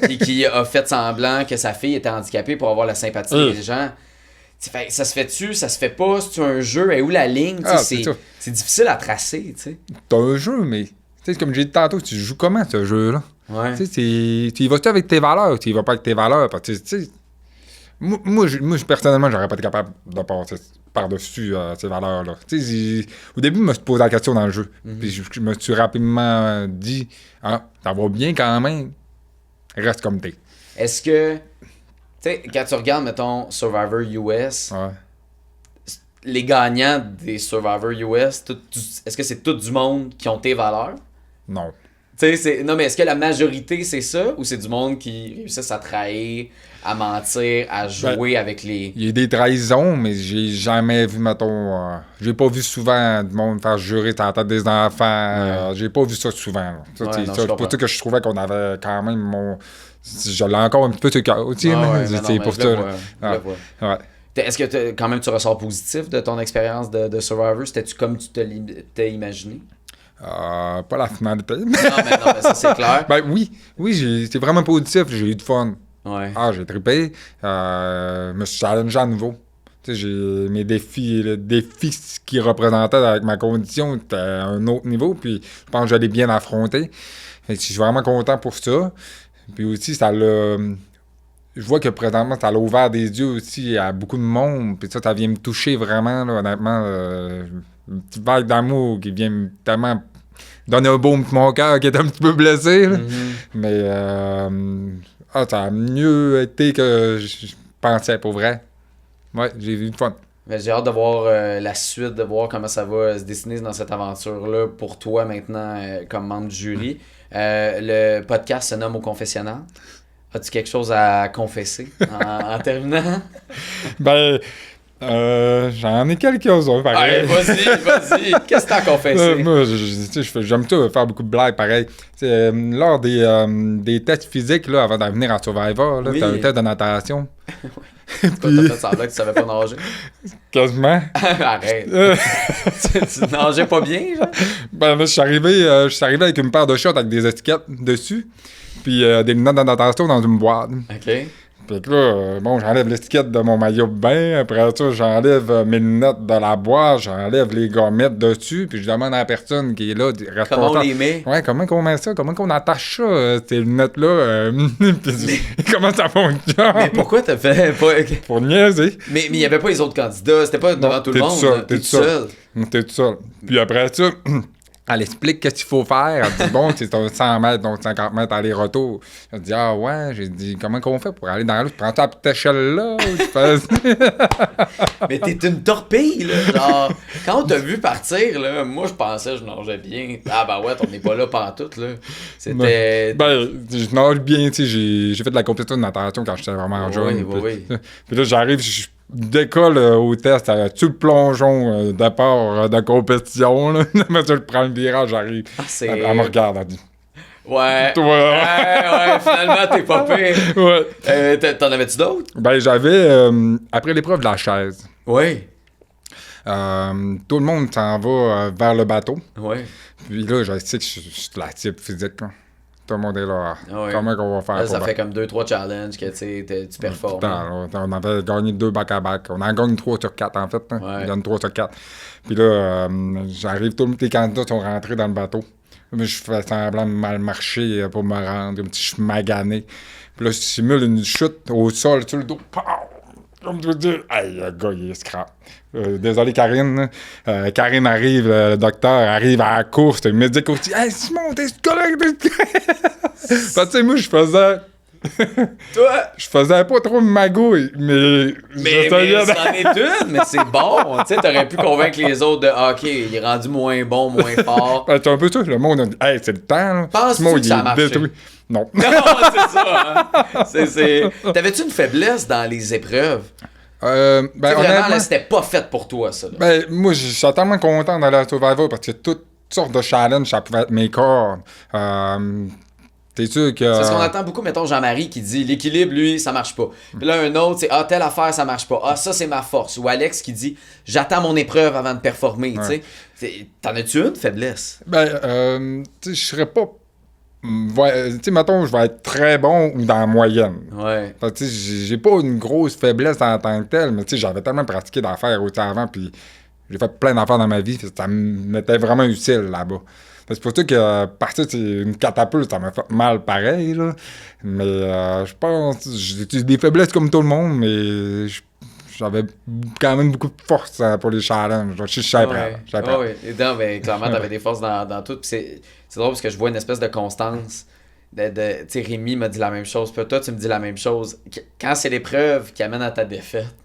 et qui a fait semblant que sa fille était handicapée pour avoir la sympathie des gens. Fait, ça se fait-tu, ça se fait pas, c'est-tu un jeu, et où la ligne, c'est difficile à tracer, tu sais. T'as un jeu, mais, tu sais, comme j'ai dit tantôt, tu joues comment, ce jeu-là? Ouais. Tu sais, tu y vas-tu avec tes valeurs, tu y vas pas avec tes valeurs, parce que, tu sais, moi, personnellement, j'aurais pas été capable de passer par-dessus ces valeurs-là. Tu sais, au début, je me suis posé la question dans le jeu, puis je me suis rapidement dit, ça va bien quand même, reste comme t'es. Est-ce que, tu sais, quand tu regardes, mettons, Survivor US, les gagnants des Survivor US, est-ce que c'est tout du monde qui ont tes valeurs? Non. Non, mais est-ce que la majorité, c'est ça? Ou c'est du monde qui réussissent à trahir, à mentir, à jouer avec les... Il y a des trahisons, mais j'ai jamais vu, mettons... j'ai pas vu souvent du monde faire jurer sur la tête des enfants. J'ai pas vu ça souvent. C'est pour ça que je trouvais qu'on avait quand même je l'ai encore un petit peu sur le cœur aussi. C'est pour ça. Est-ce que quand même tu ressors positif de ton expérience de Survivor? C'était-tu comme tu t'es imaginé? Pas la finalité. non, mais ça c'est clair. Oui, c'est vraiment positif. J'ai eu du fun. Ouais. J'ai trippé. Je me suis challengé à nouveau. Tu sais, j'ai mes défis. Le défi qui représentait avec ma condition était à un autre niveau. Puis je pense que j'allais bien affronter. Je suis vraiment content pour ça. Puis aussi, ça l'a... Je vois que présentement, ça a ouvert des yeux aussi à beaucoup de monde. Puis ça vient me toucher vraiment, là, honnêtement. Une petite vague d'amour qui vient tellement donner un baume pour mon cœur qui est un petit peu blessé. Là. Mais ça a mieux été que je pensais, pour vrai. Ouais, j'ai eu du fun. Mais j'ai hâte de voir la suite, de voir comment ça va se dessiner dans cette aventure-là pour toi maintenant comme membre du jury. Le podcast se nomme Au Confessionnal. As-tu quelque chose à confesser en terminant? J'en ai quelques-uns, pareil. Vas-y. Qu'est-ce que t'as confessé? Moi, j'aime ça faire beaucoup de blagues, pareil. Lors des tests physiques, là, avant de venir en Survivor, là, t'as un test de natation. Puis... T'as fait semblant que tu savais pas nager? Quasiment. Arrête. tu nageais pas bien, genre? Là, je suis arrivé avec une paire de shorts avec des étiquettes dessus, puis des lunettes de natation dans une boîte. OK. Puis là, j'enlève l'étiquette de mon maillot de bain. Après ça, j'enlève mes lunettes de la boîte. J'enlève les gommettes dessus. Puis je demande à la personne qui est là, responsable. Comment on les met? Ouais, comment qu'on met ça? Comment qu'on attache ça, ces lunettes-là? Comment ça fonctionne? Mais pourquoi t'as fait pas... Pour niaiser. Mais il n'y avait pas les autres candidats. C'était pas devant tout le monde. T'es tout seul. T'es tout seul. Puis après ça... Elle explique qu'est-ce qu'il faut faire. Elle dit, bon, c'est 100 mètres, donc 50 mètres aller-retour. Je dis, ouais. J'ai dit, comment qu'on fait pour aller dans l'eau? Tu prends ta petite échelle-là? Mais t'es une torpille, là. Genre, quand on t'a vu partir, là, moi, je pensais que je nageais bien. On n'est pas là pantoute, là. C'était... Je nage bien, tu sais. J'ai fait de la compétition de natation quand j'étais vraiment jeune. Oui. Puis là, j'arrive, je décolle au test, tu le plongeon de part de compétition, là. Mais je prends le virage, j'arrive. Elle me regarde, elle dit. Ouais, finalement, t'es pas pire. Ouais. T'en avais-tu d'autres? J'avais, après l'épreuve de la chaise. Oui. Tout le monde s'en va vers le bateau. Oui. Puis là, je sais que je suis de la type physique, là. Tout le monde est là. Comment qu'on va faire? Là, ça fait comme 2-3 challenges que tu performes. On avait gagné 2 back-à-back. On a gagné 3 sur 4, en fait. Hein. Ouais. On gagne 3 sur 4. Puis là, j'arrive, tous les candidats sont rentrés dans le bateau. Moi, je fais semblant de mal marcher pour me rendre. Je suis magané. Puis là, je simule une chute au sol sur le dos. Comme je veux dire, le gars, il est scrap. Désolé, Karine. Karine arrive, le docteur arrive à la course, le médic aussi. Hey, Simon, t'es correct? Tu sais, moi, je faisais. Toi? Je faisais pas trop de magouille, mais c'en est une, mais c'est bon. Tu sais, t'aurais pu convaincre les autres de OK, il est rendu moins bon, moins fort. C'est un peu ça, le monde a dit hey, c'est le temps. Là. Penses-tu que ça a marché? Détruit. Non. Non, c'est ça. Hein? T'avais-tu une faiblesse dans les épreuves? Vraiment, là, c'était pas fait pour toi, ça. Là. Moi, je suis tellement content d'aller à Survivor parce que tout sortes de challenges, ça pouvait être mes cordes. T'es sûr que... C'est ce qu'on entend beaucoup, mettons Jean-Marie qui dit l'équilibre, lui, ça marche pas. Puis là, un autre, c'est telle affaire, ça marche pas. Ça, c'est ma force. Ou Alex qui dit j'attends mon épreuve avant de performer. Ouais. T'en as-tu une faiblesse? Ben, tu sais, je serais pas... Tu sais, mettons, je vais être très bon ou dans la moyenne. Ouais. Fait que, tu sais, j'ai pas une grosse faiblesse en tant que telle, mais tu sais, j'avais tellement pratiqué d'affaires autant avant, puis j'ai fait plein d'affaires dans ma vie, ça m'était vraiment utile là-bas. C'est pour ça que partir une catapulte, ça m'a fait mal pareil, là. Mais je pense, j'ai des faiblesses comme tout le monde, mais j'avais quand même beaucoup de force pour les challenges. Je suis prêt. Ouais. Et non, ben, clairement, t'avais des forces dans tout. Puis c'est drôle parce que je vois une espèce de constance. Tu sais, Rémi m'a dit la même chose. Puis toi, tu me dis la même chose. Quand c'est l'épreuve qui amène à ta défaite,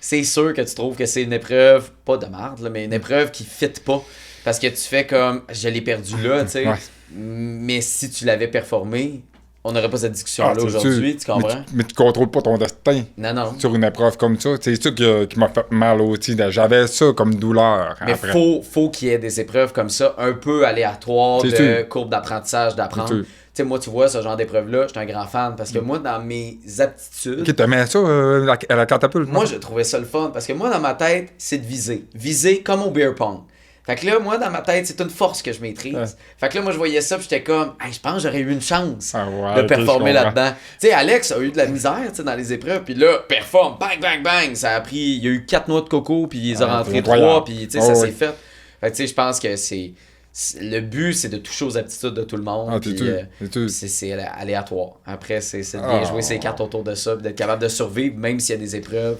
c'est sûr que tu trouves que c'est une épreuve, pas de merde, là, mais une épreuve qui fit pas. Parce que tu fais comme, je l'ai perdu là, tu sais. Ouais. Mais si tu l'avais performé, on n'aurait pas cette discussion-là aujourd'hui, tu comprends? Mais tu contrôles pas ton destin. Non. Sur une épreuve comme ça. C'est ça qui m'a fait mal aussi. J'avais ça comme douleur. Mais après. faut qu'il y ait des épreuves comme ça, un peu aléatoires, C'est de sûr. courbe d'apprentissage, d'apprendre. C'est sûr. Tu sais, moi, tu vois, ce genre d'épreuve-là, je suis un grand fan parce que moi, dans mes aptitudes, Ok, t'aimais ça, à la catapulte? moi, je trouvais ça le fun parce que moi, dans ma tête, c'est de viser. Viser comme au beer pong. Fait que là, moi, dans ma tête, c'est une force que je maîtrise. Ouais. Fait que là, moi, je voyais ça, puis j'étais comme, hey, je pense que j'aurais eu une chance Ouais, de performer je comprends. là-dedans. Tu sais, Alex a eu de la misère, tu sais, dans les épreuves, puis là, performe, bang, bang, bang. Ça a pris, il y a eu 4 noix de coco, puis il les a rentrés 3, puis tu sais, ça s'est fait. Fait que tu sais, je pense que le but, c'est de toucher aux aptitudes de tout le monde. Puis, c'est aléatoire. Après, c'est de bien jouer ses cartes autour de ça, puis d'être capable de survivre, même s'il y a des épreuves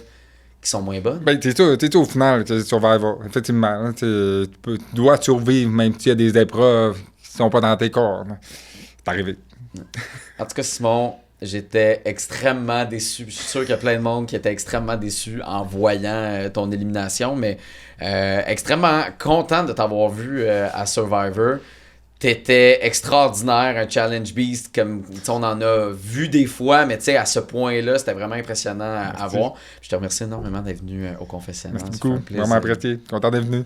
qui sont moins bonnes. Ben, t'es au final, t'es survivor, effectivement. Hein, tu dois survivre, même s'il y a des épreuves qui sont pas dans tes corps. Là. C'est arrivé. En tout cas, Simon, j'étais extrêmement déçu. Je suis sûr qu'il y a plein de monde qui était extrêmement déçu en voyant ton élimination, mais extrêmement content de t'avoir vu à Survivor. T'étais extraordinaire, un challenge beast, comme on en a vu des fois, mais tu sais, à ce point-là, c'était vraiment impressionnant à voir. Je te remercie énormément d'être venu au confessionnal. Merci beaucoup, vraiment apprécié. Content d'être venu.